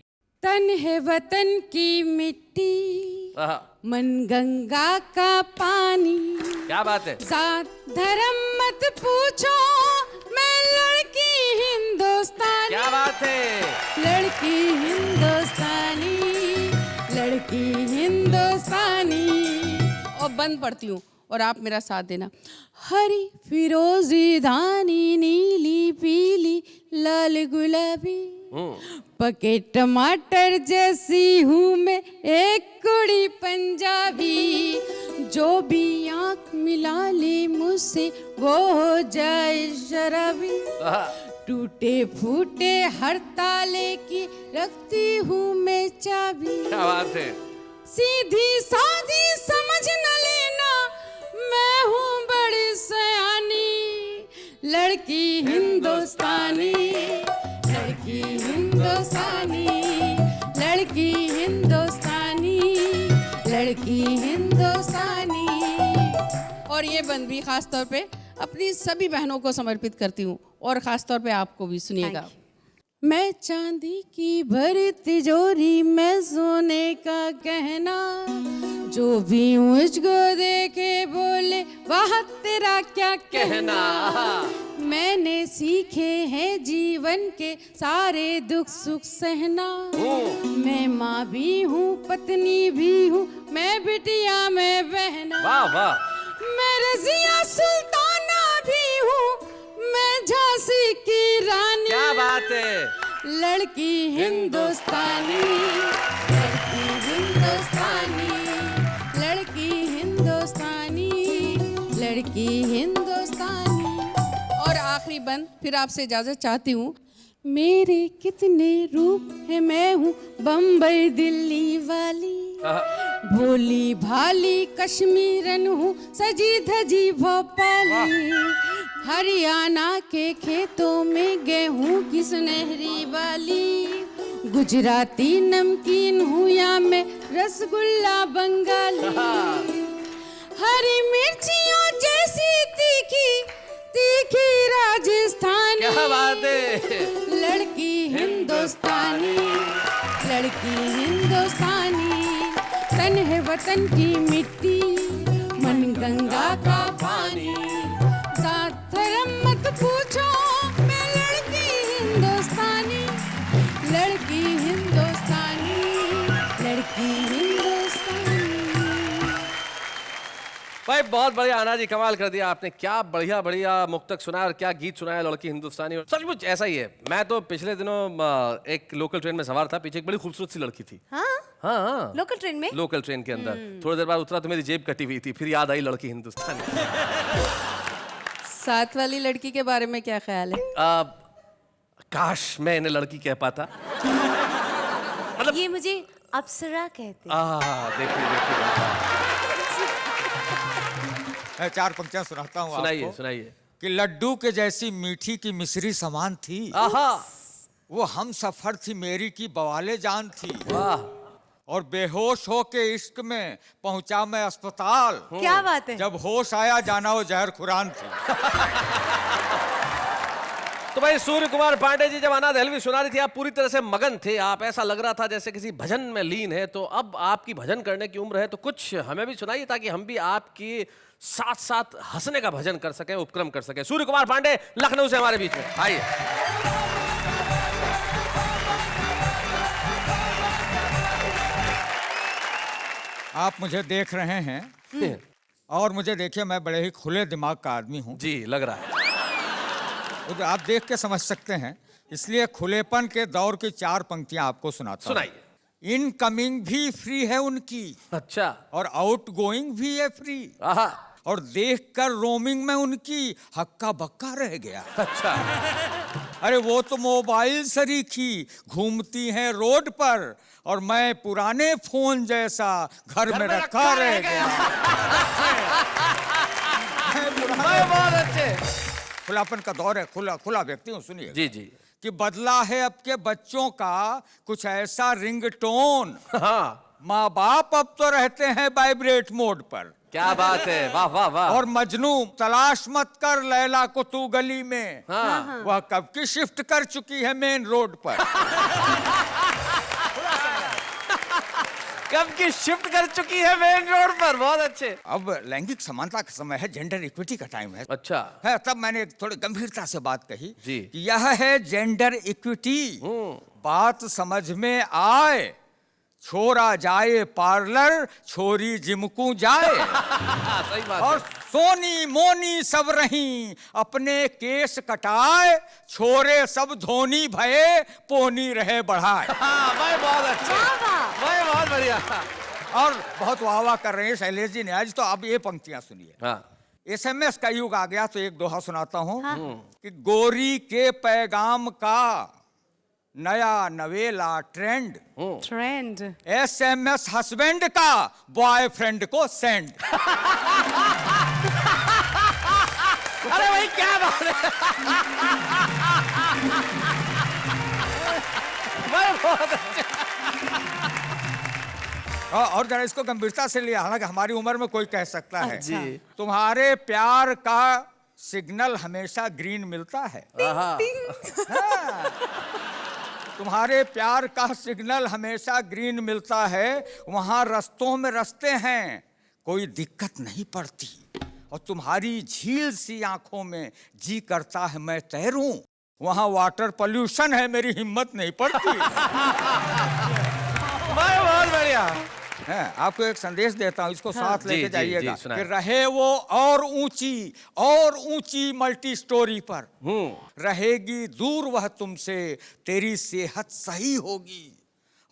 तन है वतन की मिट्टी, मन गंगा का पानी। क्या बात है, जात धर्म मत पूछो, मैं लड़की हिंदुस्तानी। क्या बात है, लड़की हिंदुस्तानी, लड़की हिंदुस्तानी। और बंद पढ़ती हूँ और आप मेरा साथ देना। हरी फिरोजी धानी नीली पीली लाल गुलाबी, पके टमाटर जैसी हूँ मैं एक कुड़ी पंजाबी, जो भी आँख मिला ले मुझसे वो हो जाए शराबी, टूटे फूटे हर ताले की रखती हूँ मैं चाबी। क्या बात है, सीधी साधी समझ न लेना, मैं हूँ बड़ी सयानी, लड़की हिंदुस्तानी, लड़की हिंदुस्तानी, लड़की हिंदुस्तानी, लड़की हिंदुस्तानी। और ये बंद भी खास तौर पे अपनी सभी बहनों को समर्पित करती हूँ और खास तौर पे आपको भी। सुनिएगा। मैं चांदी की भरी तिजोरी में सोने का गहना, जो भी मुझको देखे बोले वाह तेरा क्या कहना। मैंने सीखे हैं जीवन के सारे दुख सुख सहना, मैं माँ भी हूँ पत्नी भी हूँ, मैं बिटिया मैं बहना। वाह वाह। मैं रजिया सुल्ताना भी हूँ, मैं झांसी की रानी। क्या बात है, लड़की हिंदुस्तानी, लड़की हिंदुस्तानी, लड़की हिंदुस्तानी, लड़की हिंदुस्तानी। और आखिरी बंद फिर आपसे इजाजत चाहती हूँ। मेरे कितने रूप है, मैं हूँ बम्बई दिल्ली वाली, भोली भाली कश्मीरन हूँ, सजी धजी भोपाली, हरियाणा के खेतों में गेहूं की सुनहरी वाली, गुजराती नमकीन हूँ या मैं रसगुल्ला बंगाली, हरी मिर्चियों जैसी तीखी तीखी राजस्थानी। क्या बात है, लड़की हिंदुस्तानी, लड़की हिंदुस्तानी, तन है वतन की मिट्टी, मन गंगा का पानी, साथ धर्म मत पूछो, मैं लड़की हिंदुस्तानी, लड़की हिंदुस्तानी, लड़की हिंदुस्तानी। भाई बहुत बढ़िया आना जी, कमाल कर दिया आपने। क्या बढ़िया बढ़िया मुक्तक सुनाया और क्या गीत सुनाया लड़की हिंदुस्तानी। और सचमुच ऐसा ही है। मैं तो पिछले दिनों एक लोकल ट्रेन में सवार था, पीछे एक बड़ी खूबसूरत सी लड़की थी। हाँ? हाँ लोकल ट्रेन में? लोकल ट्रेन के अंदर। थोड़ी देर बाद उतरा तो मेरी जेब कटी हुई थी, फिर याद आई लड़की हिंदुस्तानी। साथ वाली लड़की के बारे में क्या ख्याल है? काश मैं इन्हें लड़की कह पाता। मतलब ये मुझे अप्सरा कहते। देखिए देखिए, मैं चार पंक्तियां सुनाता हूँ। सुनाइए सुनाइए। कि लड्डू के जैसी मीठी की मिश्री समान थी, वो हम सफर थी मेरी की बवाले जान थी, और बेहोश हो के इश्क में पहुंचा मैं अस्पताल। क्या बात है। जब होश आया जाना वो जहर खुरान थी। तो भाई सूर्य कुमार पांडे जी जब अनाथ हलवी सुना रही थी, आप पूरी तरह से मगन थे। आप ऐसा लग रहा था जैसे किसी भजन में लीन है। तो अब आपकी भजन करने की उम्र है, तो कुछ हमें भी सुनाइए ताकि हम भी आपके साथ साथ हंसने का भजन कर सकें, उपक्रम कर सकें। सूर्य कुमार पांडे लखनऊ से हमारे बीच में आइए। आप मुझे देख रहे हैं और मुझे देखिए, मैं बड़े ही खुले दिमाग का आदमी हूँ। जी लग रहा है। वो आप देख के समझ सकते हैं, इसलिए खुलेपन के दौर की 4 पंक्तियां आपको सुनाता हूं। सुनाइए। इनकमिंग भी फ्री है उनकी, अच्छा, और आउट गोइंग भी है फ्री। आहा, और देखकर रोमिंग में उनकी हक्का बक्का रह गया। अच्छा, अरे वो तो मोबाइल सरीखी घूमती हैं रोड पर, और मैं पुराने फोन जैसा घर में रखा रह गया। बहुत अच्छे। खुलापन का दौर है, खुला व्यक्ति हूँ। सुनिए जी जी। कि बदला है अब के बच्चों का कुछ ऐसा रिंगटोन। हाँ, माँ बाप अब तो रहते हैं वाइब्रेट मोड पर। क्या बात है, वाह वाह वाह। और मजनू तलाश मत कर लैला को तू गली में, हाँ। वह कब की शिफ्ट कर चुकी है मेन रोड पर। कब की शिफ्ट कर चुकी है मेन रोड पर। बहुत अच्छे। अब लैंगिक समानता का समय है, जेंडर इक्विटी का टाइम है। अच्छा है, तब मैंने थोड़ी गंभीरता से बात कही जी। कि यह है जेंडर इक्विटी। बात समझ में आए, छोरा जाए पार्लर, छोरी जिमकू जाए। सही बात और है। सोनी मोनी सब रही अपने केस कटाए, छोरे सब धोनी भये पोनी रहे बढ़ाए। भाई बहुत अच्छे, भाई बहुत बढ़िया। और बहुत वाह वाह कर रहे हैं शैलेश जी ने आज। तो अब ये पंक्तियां सुनिए। हाँ। SMS का युग आ गया, तो एक दोहा सुनाता हूं। कि गोरी के पैगाम का नया नवेला ट्रेंड, SMS हस्बैंड का बॉयफ्रेंड को सेंड। अरे भाई क्या बात है। भाई बहुत अच्छे। और जरा इसको गंभीरता से लिया, हालांकि हमारी उम्र में कोई कह सकता है जी। तुम्हारे प्यार का सिग्नल हमेशा ग्रीन मिलता है। हाँ। तुम्हारे प्यार का सिग्नल हमेशा ग्रीन मिलता है, वहां रस्तों में रस्ते हैं, कोई दिक्कत नहीं पड़ती। और तुम्हारी झील सी आंखों में जी करता है मैं तैरूं, वहां वाटर पोल्यूशन है, मेरी हिम्मत नहीं पड़ती। बहुत बढ़िया है। आपको एक संदेश देता हूं, इसको साथ लेके जाइएगा जी, कि रहे वो और ऊंची मल्टी स्टोरी पर, रहेगी दूर वह तुमसे, तेरी सेहत सही होगी।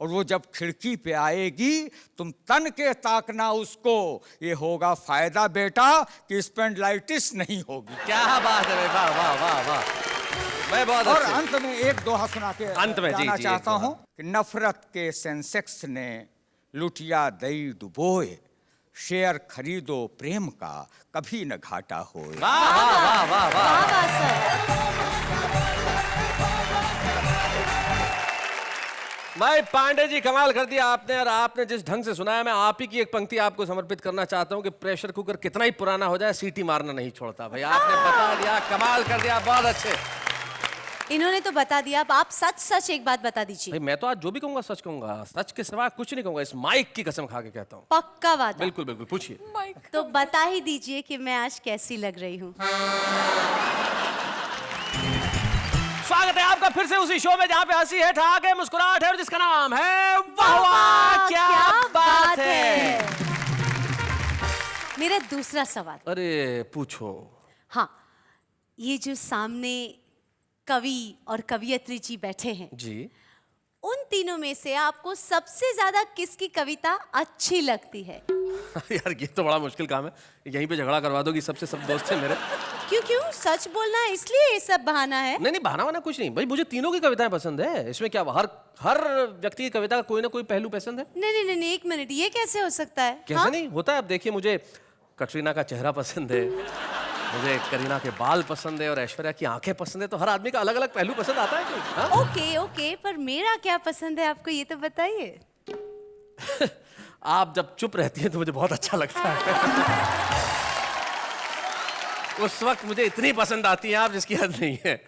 और वो जब खिड़की पे आएगी तुम तन के ताकना उसको, ये होगा फायदा बेटा कि स्पेंडलाइटिस नहीं होगी। क्या बात है, वाह वाह वाह वाह। मैं बहुत और अच्छे। अंत में एक दोहा सुना के अंत में जाना जी, चाहता हूं कि नफरत के सेंसेक्स ने लुटिया दई डुबोए, शेयर खरीदो प्रेम का कभी न घाटा होए। वाह वाह वाह वाह। भाई पांडे जी कमाल कर दिया आपने, और आपने जिस ढंग से सुनाया, मैं आप ही की एक पंक्ति आपको समर्पित करना चाहता हूं कि प्रेशर कुकर कितना ही पुराना हो जाए सीटी मारना नहीं छोड़ता। भाई आपने बता दिया, कमाल कर दिया, बहुत अच्छे। इन्होंने तो बता दिया, अब आप सच सच एक बात बता दीजिए। भाई मैं तो आज जो भी कहूंगा सच कहूंगा, सच के सिवा कुछ नहीं कहूंगा, इस माइक की कसम खा के कहता हूँ। पक्का वादा? बिल्कुल बिल्कुल, पूछिए। तो बता ही दीजिए कि मैं आज कैसी लग रही हूँ। स्वागत है आपका फिर से उसी शो में जहाँ पे हंसी है, ठहाके है, मुस्कुराहट है, और जिसका नाम है वाह वाह क्या बात है। मेरा दूसरा सवाल। अरे पूछो। हाँ, ये जो सामने कवि और कवियत्री जी बैठे हैं जी, उन तीनों में से आपको सबसे ज्यादा किसकी कविता अच्छी लगती है? यार ये तो बड़ा मुश्किल काम है, यहीं पे झगड़ा करवा दोगी, सबसे सब दोस्त हैं मेरे। क्यों सच बोलना है इसलिए ये सब बहाना है? नहीं बहाना वाना कुछ नहीं भाई, मुझे तीनों की कविताएं पसंद है, इसमें क्या, हर व्यक्ति की कविता का कोई ना कोई पहलू पसंद है। नहीं एक मिनट, ये कैसे हो सकता है? कैसे हाँ? नहीं होता है। अब देखिए, मुझे कटरीना का चेहरा पसंद है, मुझे करीना के बाल पसंद है, और ऐश्वर्या की आंखें पसंद है, तो हर आदमी का अलग अलग पहलू पसंद आता है कोई। हाँ? ओके, पर मेरा क्या पसंद है आपको, ये तो बताइए। आप जब चुप रहती हैं तो मुझे बहुत अच्छा लगता है। उस वक्त मुझे इतनी पसंद आती है आप, जिसकी हद नहीं है।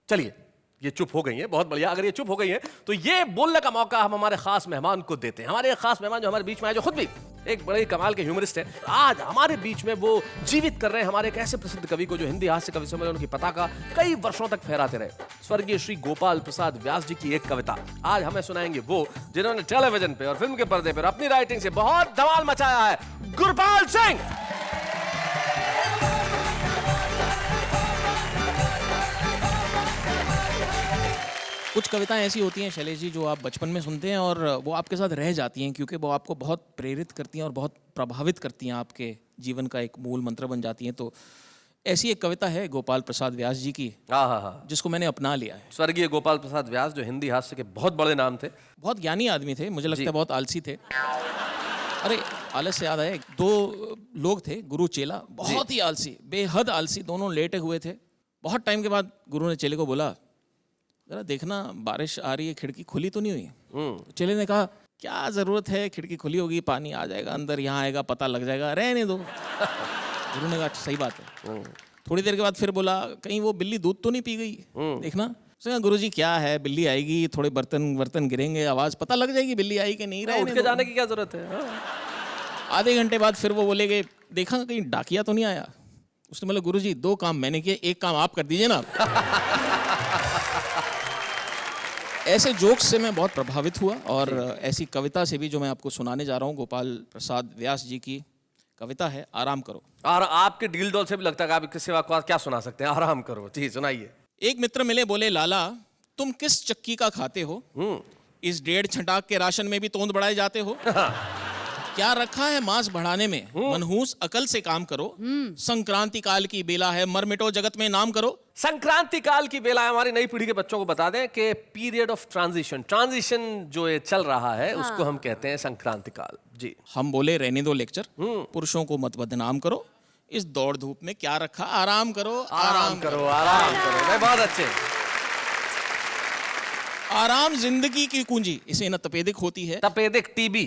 चलिए, ये चुप हो गई है, बहुत बढ़िया। अगर ये चुप हो गई है तो ये बोलने का मौका हम हमारे खास मेहमान को देते हैं। हमारे खास मेहमान जो हमारे बीच में आए, जो खुद भी एक बड़े कमाल के ह्यूमरिस्ट हैं, आज हमारे बीच में वो जीवित कर रहे हैं हमारे एक ऐसे प्रसिद्ध कवि को जो हिंदी हास्य कवि सम्मेलन उनकी पताका कई वर्षों तक फहराते रहे, स्वर्गीय श्री गोपाल प्रसाद व्यास जी की एक कविता। आज हमें सुनाएंगे वो जिन्होंने टेलीविजन पे और फिल्म के पर्दे पर अपनी राइटिंग से बहुत धमाल मचाया है, गुरपाल सिंह। कुछ कविताएं ऐसी होती हैं शैलेश जी जो आप बचपन में सुनते हैं और वो आपके साथ रह जाती हैं, क्योंकि वो आपको बहुत प्रेरित करती हैं और बहुत प्रभावित करती हैं, आपके जीवन का एक मूल मंत्र बन जाती हैं। तो ऐसी एक कविता है गोपाल प्रसाद व्यास जी की, जिसको मैंने अपना लिया है। स्वर्गीय गोपाल प्रसाद व्यास, जो हिंदी हास्य के बहुत बड़े नाम थे, बहुत ज्ञानी आदमी थे, मुझे लगता है बहुत आलसी थे। अरे आलस से याद आया, 2 लोग थे, गुरु चेला, बहुत ही आलसी, बेहद आलसी, दोनों लेटे हुए थे। बहुत टाइम के बाद गुरु ने चेले को बोला, जरा देखना बारिश आ रही है, खिड़की खुली तो नहीं हुई। चेले ने कहा, क्या जरूरत है, खिड़की खुली होगी, पानी आ जाएगा अंदर, यहाँ आएगा पता लग जाएगा, रहने दो। गुरु ने कहा सही बात है। थोड़ी देर के बाद फिर बोला, कहीं वो बिल्ली दूध तो नहीं पी गई, देखना। उसने कहा, गुरुजी क्या है, बिल्ली आएगी, थोड़े बर्तन गिरेंगे, आवाज पता लग जाएगी बिल्ली आई कि नहीं, उठ के जाने की क्या जरूरत है। आधे घंटे बाद फिर वो बोले कि देखा कहीं डाकिया तो नहीं आया। उसने बोला, गुरुजी 2 काम मैंने किए, 1 काम आप कर दीजिए ना। ऐसे जोक्स से मैं बहुत प्रभावित हुआ और ऐसी कविता से भी जो मैं आपको सुनाने जा रहा हूँ, गोपाल प्रसाद व्यास जी की कविता है आराम करो। और आपके डील डॉल से भी लगता है कि आप इसके सिवा क्या सुना सकते हैं। आराम करो, जी सुनाइए। एक मित्र मिले, बोले, लाला तुम किस चक्की का खाते हो, इस 1.5 छटाक के राशन में भी तोंद बढ़ाए जाते हो। क्या रखा है मांस बढ़ाने में, मनहूस अकल से काम करो। संक्रांति काल की बेला है, मर मिटो जगत में नाम करो। संक्रांति काल की बेला है, हमारी नई पीढ़ी के बच्चों को बता दें कि पीरियड ऑफ ट्रांजिशन जो ये चल रहा है, उसको हम कहते हैं संक्रांति काल। जी हम बोले, रहने दो लेक्चर, पुरुषों को मत बदनाम करो, इस दौड़ धूप में क्या रखा, आराम करो, आराम करो, आराम करो। मैं बहुत अच्छे। आराम जिंदगी की कुंजी, इसे न तपेदिक होती है। तपेदिक, टीबी,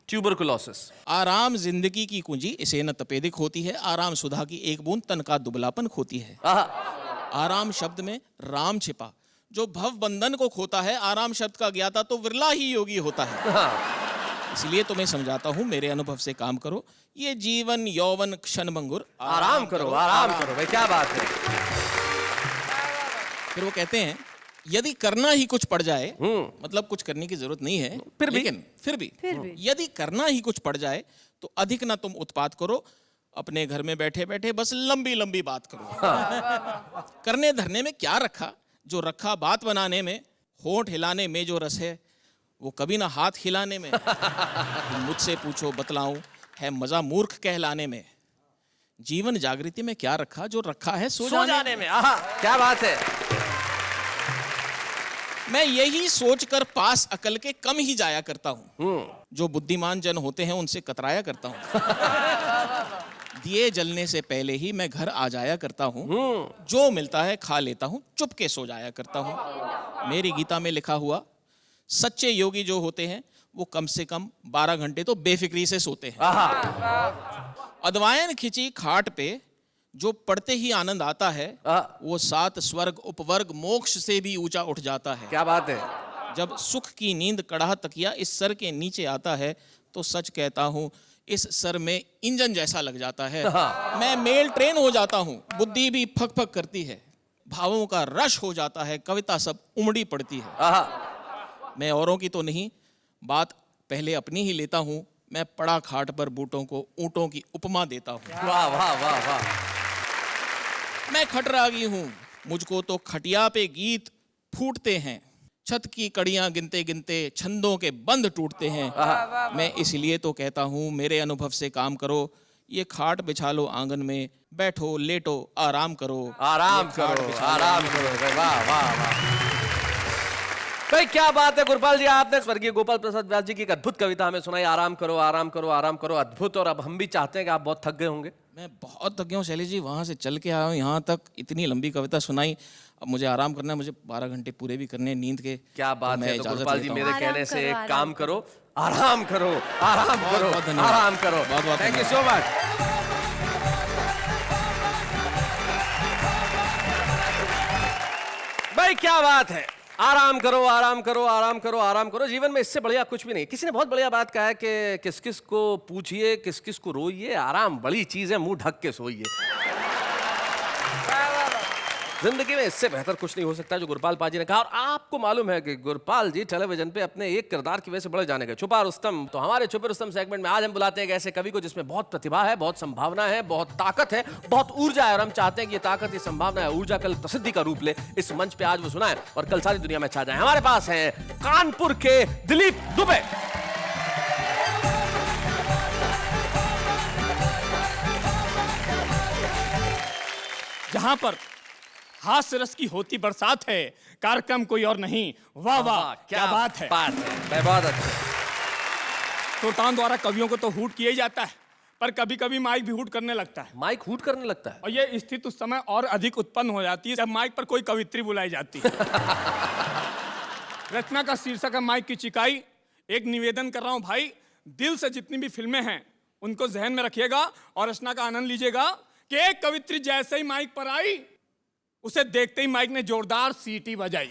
ट्यूबरकुलोसिस। आराम जिंदगी की कुंजी, इसे न तपेदिक होती है। आराम सुधा की एक बूंद, तन का दुबलापन खोती है। आराम शब्द में राम छिपा, जो भव बंधन को खोता है। आराम शब्द का ज्ञाता तो विरला ही योगी होता है। इसलिए तुम्हें समझाता हूँ, मेरे अनुभव से काम करो, ये जीवन यौवन क्षण भंगुर। आराम करो, आराम करो। भाई क्या बात है। फिर वो कहते हैं, यदि करना ही कुछ पड़ जाए, मतलब कुछ करने की जरूरत नहीं है, लेकिन फिर भी यदि करना ही कुछ पड़ जाए तो अधिक ना तुम उत्पात करो, अपने घर में बैठे बैठे बस लंबी लंबी बात करो। करने धरने में क्या रखा, जो रखा बात बनाने में। होंठ हिलाने में जो रस है, वो कभी ना हाथ हिलाने में। मुझसे पूछो बतलाऊं, है मजा मूर्ख कहलाने में। जीवन जागृति में क्या रखा, जो रखा है सो जाने में। क्या बात है। मैं यही सोचकर पास अकल के कम ही जाया करता हूँ। जो बुद्धिमान जन होते हैं उनसे कतराया करता हूँ। दिए जलने से पहले ही मैं घर आ जाया करता हूँ। जो मिलता है खा लेता हूँ, चुप के सो जाया करता हूँ। मेरी गीता में लिखा हुआ, सच्चे योगी जो होते हैं वो कम से कम 12 घंटे तो बेफिक्री से सोते हैं। अदवायन खिंची खाट पे जो पढ़ते ही आनंद आता है, वो 7 स्वर्ग उपवर्ग मोक्ष से भी ऊंचा उठ जाता है। क्या बात है। जब सुख की नींद कड़ाह तकिया इस सर के नीचे आता है, तो सच कहता हूँ इस सर में इंजन जैसा लग जाता है। मैं मेल ट्रेन हो जाता हूँ, बुद्धि भी फक फक करती है, भावों का रश हो जाता है, कविता सब उमड़ी पड़ती है। मैं औरों की तो नहीं, बात पहले अपनी ही लेता हूँ। मैं पड़ा खाट पर बूटों को ऊंटों की उपमा देता हूँ। वाह वाह वाह वाह। मैं खटरागी हूँ, मुझको तो खटिया पे गीत फूटते हैं। छत की कड़ियां गिनते गिनते छंदों के बंद टूटते हैं। मैं इसलिए तो कहता हूँ, मेरे अनुभव से काम करो। ये खाट बिछा लो आंगन में, बैठो लेटो आराम करो। आराम करो, आराम करो। वाह वाह वाह। भाई क्या बात है गुरपाल जी, आपने स्वर्गीय गोपाल प्रसाद व्यास जी की एक अद्भुत कविता हमें सुनाई। आराम करो, आराम करो, आराम करो। अद्भुत। और अब हम भी चाहते हैं कि आप बहुत थक गए होंगे। मैं बहुत थक गया हूँ शैलेश जी, वहाँ से चल के आया हूँ यहाँ तक, इतनी लंबी कविता सुनाई। अब मुझे आराम करना है, मुझे 12 घंटे पूरे भी करने नींद के। क्या बात है। तो गुरपाल जी मेरे कहने से एक काम करो, आराम करो, आराम करो, आराम करो। Thank you so much. भाई क्या बात है। आराम करो, आराम करो, आराम करो, आराम करो। जीवन में इससे बढ़िया कुछ भी नहीं। किसी ने बहुत बढ़िया बात कहा है कि किस किस को पूछिए, किस किस को रोइए, आराम बड़ी चीज है, मुंह ढक के सोइए। जिंदगी में इससे बेहतर कुछ नहीं हो सकता जो गुरपाल पाजी ने कहा। और आपको मालूम है कि गुरपाल जी टेलीविजन पे अपने एक किरदार की वजह से बड़े जाने गए, छुपा रुस्तम। तो हमारे छुपे रुस्तम सेगमेंट में आज हम बुलाते हैं एक ऐसे कवि को जिसमें बहुत प्रतिभा है, बहुत संभावना है, बहुत ताकत है, बहुत ऊर्जा है। और हम चाहते हैं कि ये ताकत, ये संभावना है, ऊर्जा कल प्रसिद्धि का रूप ले। इस मंच पे आज वो सुनाए और कल सारी दुनिया में छा जाए। हमारे पास हैं कानपुर के दिलीप दुबे। जहां पर हास्य रस की होती बरसात है, कार्यक्रम कोई और नहीं। वाह वाह, क्या बात है। बहुत अच्छा। श्रोताओं द्वारा कवियों को तो हूट किया ही जाता है, पर कभी कभी माइक भी हूट करने लगता है। माइक हूट करने लगता है? और ये स्थिति उस समय और अधिक उत्पन्न हो जाती है जब माइक पर कोई कवित्री बुलाई जाती है। रचना का शीर्षक है माइक की चिकाई। एक निवेदन कर रहा हूं भाई, दिल से जितनी भी फिल्में हैं उनको जहन में रखिएगा और रचना का आनंद लीजिएगा कि एक कवित्री जैसे ही माइक पर आई, उसे देखते ही माइक ने जोरदार सीटी बजाई।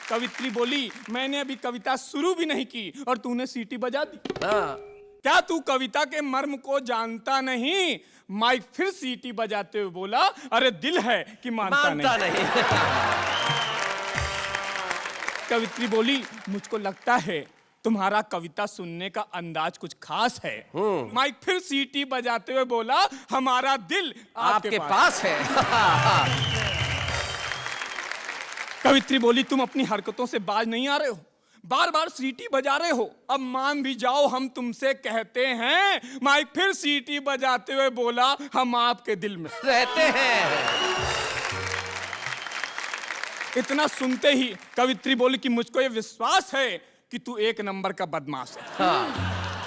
कवित्री बोली, मैंने अभी कविता शुरू भी नहीं की और तूने सीटी बजा दी। क्या तू कविता के मर्म को जानता नहीं? माइक फिर सीटी बजाते हुए बोला, अरे दिल है कि मानता नहीं। कवित्री बोली, मुझको लगता है तुम्हारा कविता सुनने का अंदाज कुछ खास है। माइक फिर सीटी बजाते हुए बोला, हमारा दिल आपके पास है। कवित्री बोली, तुम अपनी हरकतों से बाज नहीं आ रहे हो, बार बार सीटी बजा रहे हो, अब मान भी जाओ हम तुमसे कहते हैं। माइक फिर सीटी बजाते हुए बोला, हम आपके दिल में रहते हैं। इतना सुनते ही कवित्री बोली कि मुझको ये विश्वास है कि तू एक नंबर का बदमाश है।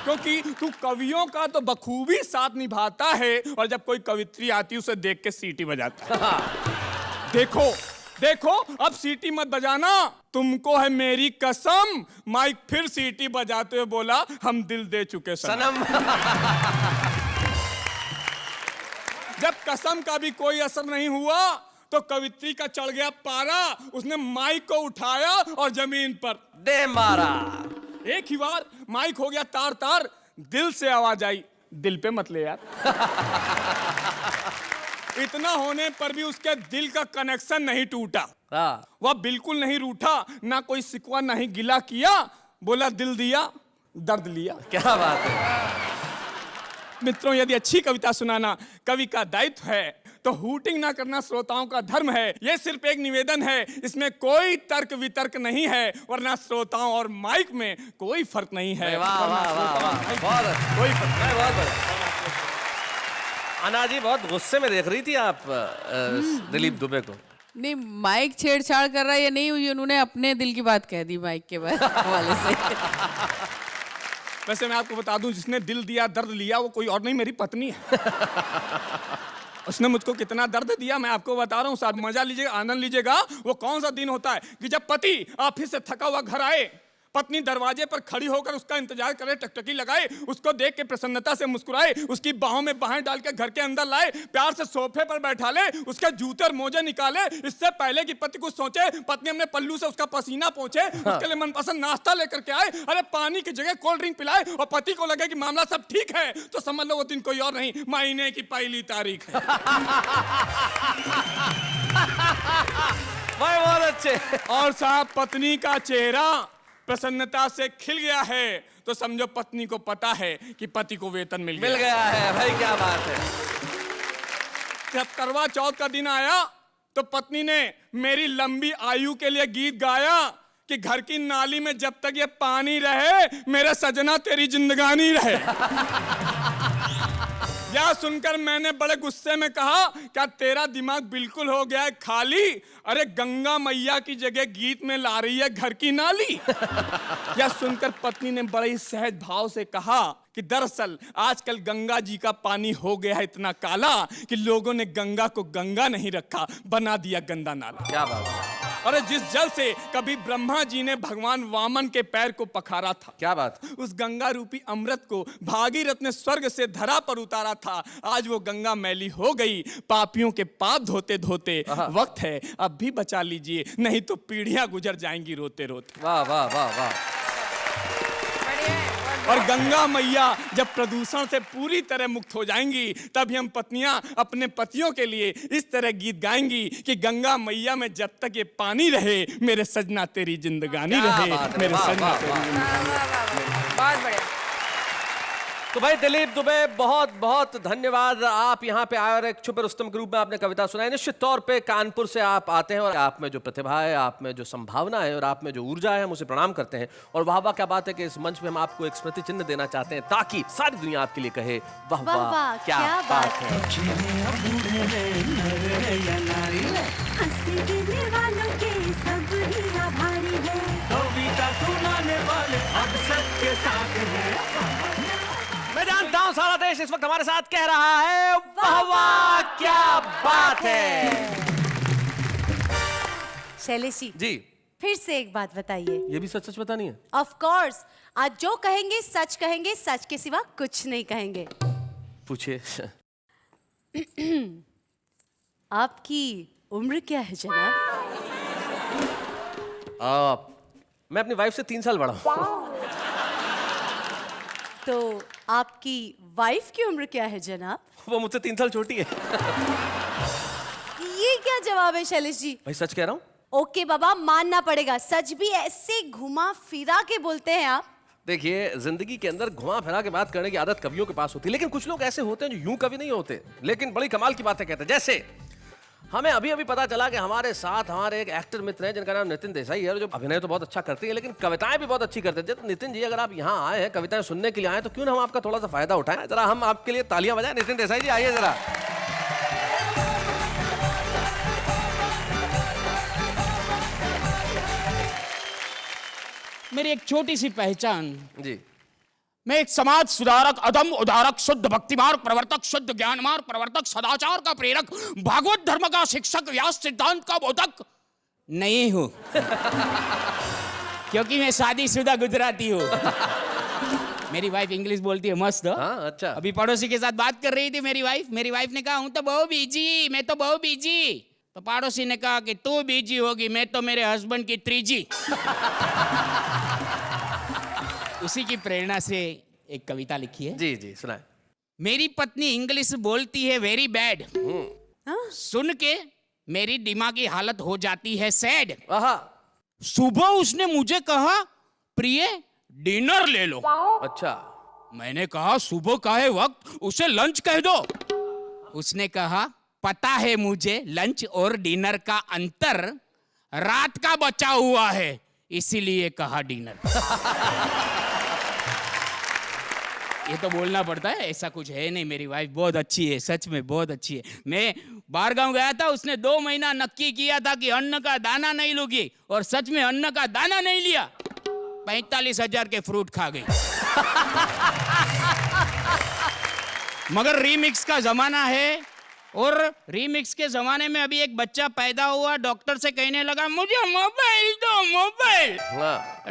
क्योंकि तू कवियों का तो बखूबी साथ निभाता है और जब कोई कवित्री आती उसे देख के सीटी बजाता है। देखो देखो, अब सीटी मत बजाना, तुमको है मेरी कसम। माइक फिर सीटी बजाते हुए बोला, हम दिल दे चुके सनम। जब कसम का भी कोई असर नहीं हुआ तो कवित्री का चढ़ गया पारा। उसने माइक को उठाया और जमीन पर दे मारा। एक ही बार माइक हो गया तार तार। दिल से आवाज आई, दिल पे मत ले यार। इतना होने पर भी उसके दिल का कनेक्शन नहीं टूटा। वह बिल्कुल नहीं रूठा, ना कोई सिकवा नहीं गिला किया। बोला, दिल दिया दर्द लिया। क्या बात है। मित्रों, यदि अच्छी कविता सुनाना कवि का दायित्व है तो हूटिंग ना करना श्रोताओं का धर्म है। यह सिर्फ एक निवेदन है, इसमें कोई तर्क वितर्क नहीं है, वरना श्रोताओं और माइक में कोई फर्क नहीं है। वाह वाह वाह, बहुत कोई फर्क नहीं। बहुत बढ़िया। अना जी, बहुत गुस्से में देख रही थी आप दिलीप दुबे को। नहीं, माइक छेड़छाड़ कर रहा है या नहीं, उन्होंने अपने दिल की बात कह दी माइक के हवाले से। वैसे मैं आपको बता दूं, जिसने दिल दिया दर्द लिया वो कोई और नहीं, मेरी पत्नी है। उसने मुझको कितना दर्द दिया मैं आपको बता रहा हूँ। साथ मजा लीजिएगा, आनंद लीजिएगा। वो कौन सा दिन होता है कि जब पति ऑफिस से थका हुआ घर आए, पत्नी दरवाजे पर खड़ी होकर उसका इंतजार करे, टकटकी लगाए, उसको देख के प्रसन्नता से मुस्कुराए, उसकी बाहों में बाहें डाल के घर के अंदर लाए, प्यार से सोफे पर बैठा ले, उसके जूते और मोजे निकाले। इससे पहले कि पति कुछ सोचे, पत्नी अपने पल्लू से उसका पसीना पोंछे, उसके लिए मनपसंद नाश्ता लेकर के आए, अरे पानी की जगह कोल्ड ड्रिंक पिलाए, और पति को लगे कि मामला सब ठीक है तो समझ लो वो दिन कोई और नहीं, महीने की पहली तारीख है। भाई बहुत अच्छे। और साहब, पत्नी का चेहरा प्रसन्नता से खिल गया है तो समझो पत्नी को पता है कि पति को वेतन मिल गया है। भाई क्या बात है। जब करवा चौथ का दिन आया तो पत्नी ने मेरी लंबी आयु के लिए गीत गाया कि घर की नाली में जब तक ये पानी रहे, मेरे सजना तेरी जिंदगानी रहे। यह सुनकर मैंने बड़े गुस्से में कहा, क्या तेरा दिमाग बिल्कुल हो गया है खाली? अरे गंगा मैया की जगह गीत में ला रही है घर की नाली। यह सुनकर पत्नी ने बड़े ही सहज भाव से कहा कि दरअसल आजकल गंगा जी का पानी हो गया है इतना काला कि लोगों ने गंगा को गंगा नहीं रखा, बना दिया गंदा नाला। क्या बात है। अरे जिस जल से कभी ब्रह्मा जी ने भगवान वामन के पैर को पखारा था, क्या बात, उस गंगा रूपी अमृत को भागीरथ ने स्वर्ग से धरा पर उतारा था। आज वो गंगा मैली हो गई, पापियों के पाप धोते धोते वक्त है अब भी बचा लीजिए, नहीं तो पीढ़ियां गुजर जाएंगी रोते रोते। वाह वाह वाह वाह। और गंगा मैया जब प्रदूषण से पूरी तरह मुक्त हो जाएंगी, तभी हम पत्नियां अपने पतियों के लिए इस तरह गीत गाएंगी कि गंगा मैया में जब तक ये पानी रहे, मेरे सजना तेरी जिंदगानी रहे, मेरे सजना बहुत बढ़िया। तो भाई दिलीप दुबे, बहुत बहुत धन्यवाद। आप यहाँ पे आए और एक छुपे रुस्तम के रूप में आपने कविता सुनाई। निश्चित तौर पे कानपुर से आप आते हैं और आप में जो प्रतिभा है, आप में जो संभावना है और आप में जो ऊर्जा है, हम उसे प्रणाम करते हैं। और वाह वाह क्या बात है कि इस मंच पे हम आपको एक स्मृति चिन्ह देना चाहते हैं, ताकि सारी दुनिया आपके लिए कहे वाह वाह क्या बात है। कविता सुनाने वाले अब सबके साथ हैं। मैं जानता हूं सारा देश इस वक्त हमारे साथ कह रहा है वाह वाह क्या बात है। शैलेश जी, फिर से एक बात बताइए। ये भी सच सच बतानी है? ऑफ कोर्स, आज जो कहेंगे सच कहेंगे, सच के सिवा कुछ नहीं कहेंगे। पूछिए। आपकी उम्र क्या है जनाब? मैं अपनी वाइफ से 3 साल बड़ा हूं। तो आपकी वाइफ की उम्र क्या है जनाब? वो मुझसे 3 साल छोटी है। ये क्या जवाब है शैलेश जी? भाई सच कह रहा हूँ। ओके बाबा, मानना पड़ेगा, सच भी ऐसे घुमा फिरा के बोलते हैं आप। देखिए, जिंदगी के अंदर घुमा फिरा के बात करने की आदत कवियों के पास होती है, लेकिन कुछ लोग ऐसे होते हैं जो यूं कवि नहीं होते, लेकिन बड़ी कमाल की बातें कहते हैं। जैसे हमें अभी अभी पता चला कि हमारे साथ हमारे एक एक्टर मित्र हैं जिनका नाम नितिन देसाई है, जो अभिनय तो बहुत अच्छा करते हैं लेकिन कविताएं भी बहुत अच्छी करते हैं। तो नितिन जी, अगर आप यहाँ आए हैं कविताएं सुनने के लिए आए, तो क्यों ना हम आपका थोड़ा सा फायदा उठाएं। जरा हम आपके लिए तालियां बजाएं। नितिन देसाई जी आइए जरा। मेरी एक छोटी सी पहचान जी। मैं एक समाज सुधारक, अदम उदारक, शुद्ध भक्तिमार्ग प्रवर्तक, शुद्ध ज्ञान मार्ग प्रवर्तक, सदाचार का प्रेरक, भागवत धर्म का शिक्षक, व्यास सिद्धांत का बोधक नहीं हूं। क्योंकि मैं शादीशुदा गुजराती हूँ। मेरी वाइफ इंग्लिश बोलती है मस्त। अच्छा। अभी पड़ोसी के साथ बात कर रही थी मेरी वाइफ ने कहा हूं तो बहुत बिजी, मैं तो बहुत बिजी। तो पड़ोसी ने कहा कि तू बिजी होगी, मैं तो मेरे हस्बैंड की 3G। उसी की प्रेरणा से एक कविता लिखी है। जी जी, सुनाए। मेरी पत्नी इंग्लिश बोलती है वेरी बैड, सुन के मेरी दिमागी हालत हो जाती है सैड। सुबह उसने मुझे कहा प्रिय डिनर ले लो। अच्छा। मैंने कहा सुबह का है वक्त, उसे लंच कह दो। उसने कहा पता है मुझे लंच और डिनर का अंतर रात का बचा हुआ है, इसीलिए कहा डिनर। ये तो बोलना पड़ता है, ऐसा कुछ है नहीं। मेरी वाइफ बहुत अच्छी है, सच में बहुत अच्छी है। मैं बाहर गांव गया था, उसने 2 महीना नक्की किया था कि अन्न का दाना नहीं लूंगी, और सच में अन्न का दाना नहीं लिया, 45,000 के फ्रूट खा गई। मगर रीमिक्स का जमाना है, और रीमिक्स के जमाने में अभी एक बच्चा पैदा हुआ, डॉक्टर से कहने लगा मुझे मोबाइल दो, मोबाइल।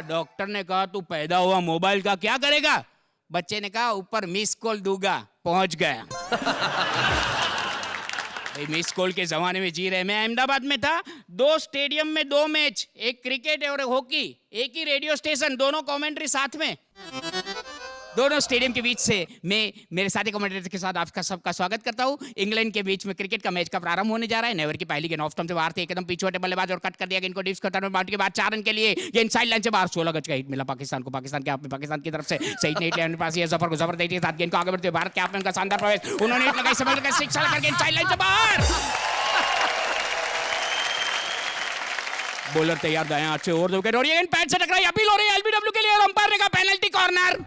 डॉक्टर ने कहा तू पैदा हुआ मोबाइल का क्या करेगा? बच्चे ने कहा ऊपर मिस कॉल दूंगा, पहुंच गया। मिस कॉल के जमाने में जी रहे। मैं अहमदाबाद में था, 2 स्टेडियम में 2 मैच, एक क्रिकेट और हॉकी, एक ही रेडियो स्टेशन, दोनों कमेंट्री साथ में। दोनों स्टेडियम के बीच से मैं मेरे साथी कमेंटेटर के साथ आपका सबका स्वागत करता हूं। इंग्लैंड के बीच में क्रिकेट का मैच का प्रारंभ होने जा रहा है। नेवर की पहली गेंद ऑफ स्टंप से बाहर थी, एकदम पिछवाटे बल्लेबाज और कट कर दिया, इनको डिप्स करता बाउंड्री के बाद 4 रन के लिए गेंद साइड लाइन से बाहर। 16 गज का हिट मिला पाकिस्तान को। पाकिस्तान के आप में पाकिस्तान की तरफ से सईद ने हिट पास किया, जफर को जबरदस्ती के साथ गेंद को आगे बढ़ते भारत के आप में उनका शानदार प्रवेश, उन्होंने हिट लगाई, समझ कर 6 कर गेंद साइड लाइन से बाहर। बॉलर तैयार, दायां अच्छे ओवर विकेट, और ये गेंद पैड से टकराई, अपील हो रही है एलबीडब्ल्यू के लिए, और अंपायर ने कहा पेनल्टी कॉर्नर।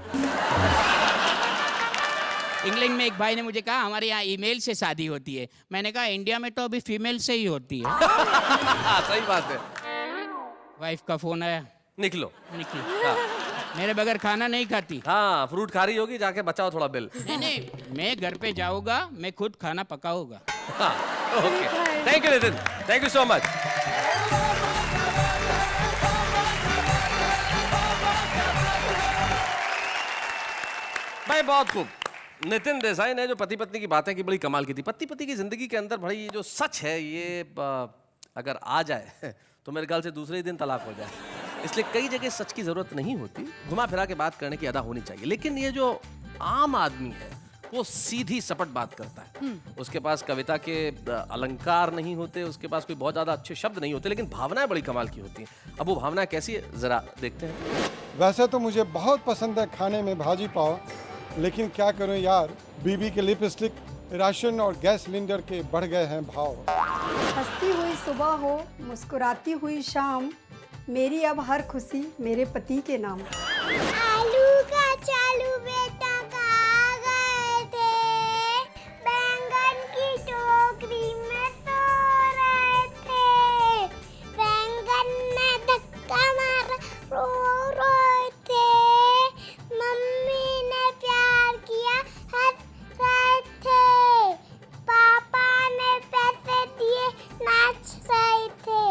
इंग्लैंड में एक भाई ने मुझे कहा हमारे यहाँ ईमेल से शादी होती है। मैंने कहा इंडिया में तो अभी फीमेल से ही होती है। सही बात है। वाइफ का फोन आया, निकलो। मेरे बगैर खाना नहीं खाती। हाँ, फ्रूट खा रही होगी, जाके बचाओ थोड़ा बिल। नहीं, मैं घर पे जाऊंगा, मैं खुद खाना पकाऊंगा। Okay, thank you Nitin, thank you so much. भाई बहुत खूब। नितिन देसाई ने जो पति पत्नी की बातें की, बड़ी कमाल की थी। पति पति की जिंदगी के अंदर भाई ये जो सच है, ये अगर आ जाए तो मेरे ख्याल से दूसरे ही दिन तलाक हो जाए। इसलिए कई जगह सच की जरूरत नहीं होती, घुमा फिरा के बात करने की अदा होनी चाहिए। लेकिन ये जो आम आदमी है वो सीधी सपट बात करता है। उसके पास कविता के अलंकार नहीं होते, उसके पास कोई बहुत ज्यादा अच्छे शब्द नहीं होते, लेकिन भावनाएं बड़ी कमाल की होती हैं। अब वो भावनाएं कैसी है जरा देखते हैं। वैसे तो मुझे बहुत पसंद है खाने में भाजी पाव, लेकिन क्या करूं यार, बीबी के लिपस्टिक, राशन और गैस सिलेंडर के बढ़ गए हैं भाव। हंसती हुई सुबह हो, मुस्कुराती हुई शाम, मेरी अब हर खुशी मेरे पति के नाम। आलू का चालू बेटा कहाँ गए थे, बैंगन की टोकरी में सो रहे थे, बैंगन ने धक्का मारा रो रहे थे, मम्मी ने प्यार किया हंस रहे थे, पापा ने पैसे दिए नाच रहे थे।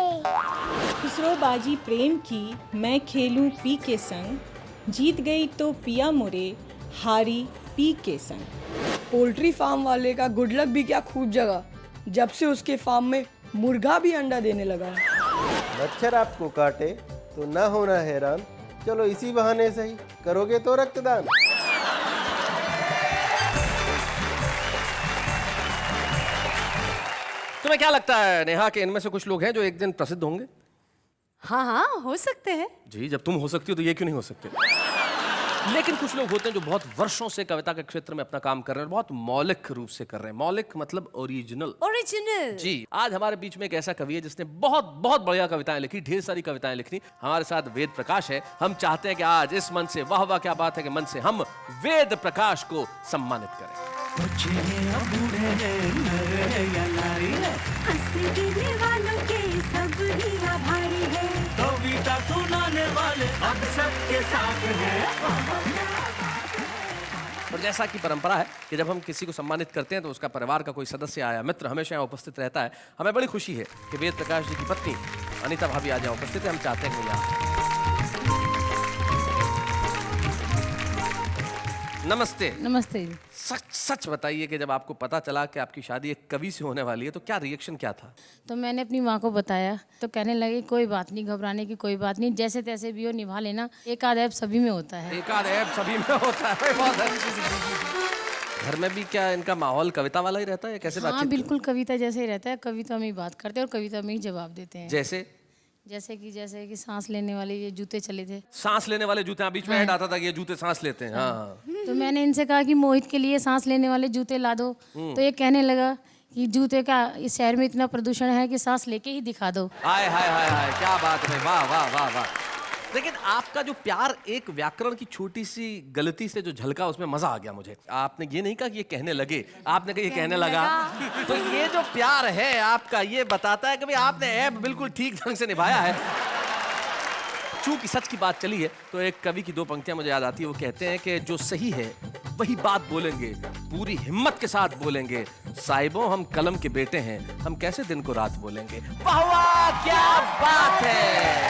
खुसरोबाजी प्रेम की मैं खेलूं पी के संग, जीत गई तो पिया मोरे, हारी पी के संग। पोल्ट्री फार्म वाले का गुड लक भी क्या खूब जगह, जब से उसके फार्म में मुर्गा भी अंडा देने लगा। मच्छर आपको काटे तो ना होना हैरान, चलो इसी बहाने सही करोगे तो रक्तदान। तुम्हें क्या लगता है नेहा कि इनमें से कुछ लोग हैं जो एक दिन प्रसिद्ध होंगे? हाँ हाँ, हो सकते हैं। जी, जब तुम हो सकती हो तो ये क्यों नहीं हो सकते? लेकिन कुछ लोग होते हैं जो बहुत वर्षों से कविता के क्षेत्र में अपना काम कर रहे हैं, बहुत मौलिक रूप से कर रहे हैं। मौलिक मतलब ओरिजिनल। ओरिजिनल। जी, आज हमारे बीच में एक ऐसा कवि है जिसने बहुत बहुत बढ़िया कविताएं लिखी, ढेर सारी कविताएं लिखी। हमारे साथ वेद प्रकाश है। हम चाहते हैं कि आज इस मन से, वाह वाह क्या बात है कि मन से हम वेद प्रकाश को सम्मानित करें। कविता सुनाने वाले अब सबके साथ हैं। और जैसा कि परंपरा है कि जब हम किसी को सम्मानित करते हैं तो उसका परिवार का कोई सदस्य आया मित्र हमेशा यहाँ उपस्थित रहता है। हमें बड़ी खुशी है कि वेद प्रकाश जी की पत्नी अनीता भाभी आज यहाँ उपस्थित है। हम चाहते हैं कि यहाँ नमस्ते। नमस्ते। सच सच बताइए कि जब आपको पता चला कि आपकी शादी एक कवि से होने वाली है तो क्या रिएक्शन क्या था? तो मैंने अपनी माँ को बताया तो कहने लगे कोई बात नहीं, घबराने की कोई बात नहीं, जैसे तैसे भी हो निभा लेना, एक आध ऐब सभी में होता है। एक आध ऐब सभी में होता है। बहुत अच्छी। घर में भी क्या इनका माहौल कविता वाला ही रहता है? कैसे बातचीत? हाँ बिल्कुल, कविता जैसे ही रहता है, कविता में ही बात करते हैं और कविता में ही जवाब देते हैं। जैसे कि सांस लेने वाले ये जूते चले थे। सांस लेने वाले जूते, बीच में ऐड आता था कि ये जूते सांस लेते हैं। हाँ। तो मैंने इनसे कहा कि मोहित के लिए सांस लेने वाले जूते ला दो, तो ये कहने लगा कि जूते का इस शहर में इतना प्रदूषण है कि सांस लेके ही दिखा दो। हाय हाय हाय हाय, क्या बात है, वाह वाह वाह वाह। लेकिन आपका जो प्यार एक व्याकरण की छोटी सी गलती से जो झलका, उसमें मजा आ गया मुझे। आपने ये नहीं कहा कि ये कहने लगे, आपने कहा ये कहने लगा। तो ये जो प्यार है आपका, ये बताता है कि भाई आपने ऐब बिल्कुल ठीक ढंग से निभाया है। चूंकि सच की बात चली है तो एक कवि की दो पंक्तियां मुझे याद आती है। वो कहते हैं कि जो सही है वही बात बोलेंगे, पूरी हिम्मत के साथ बोलेंगे, साहिबों हम कलम के बेटे हैं, हम कैसे दिन को रात बोलेंगे। वाह वाह क्या बात है।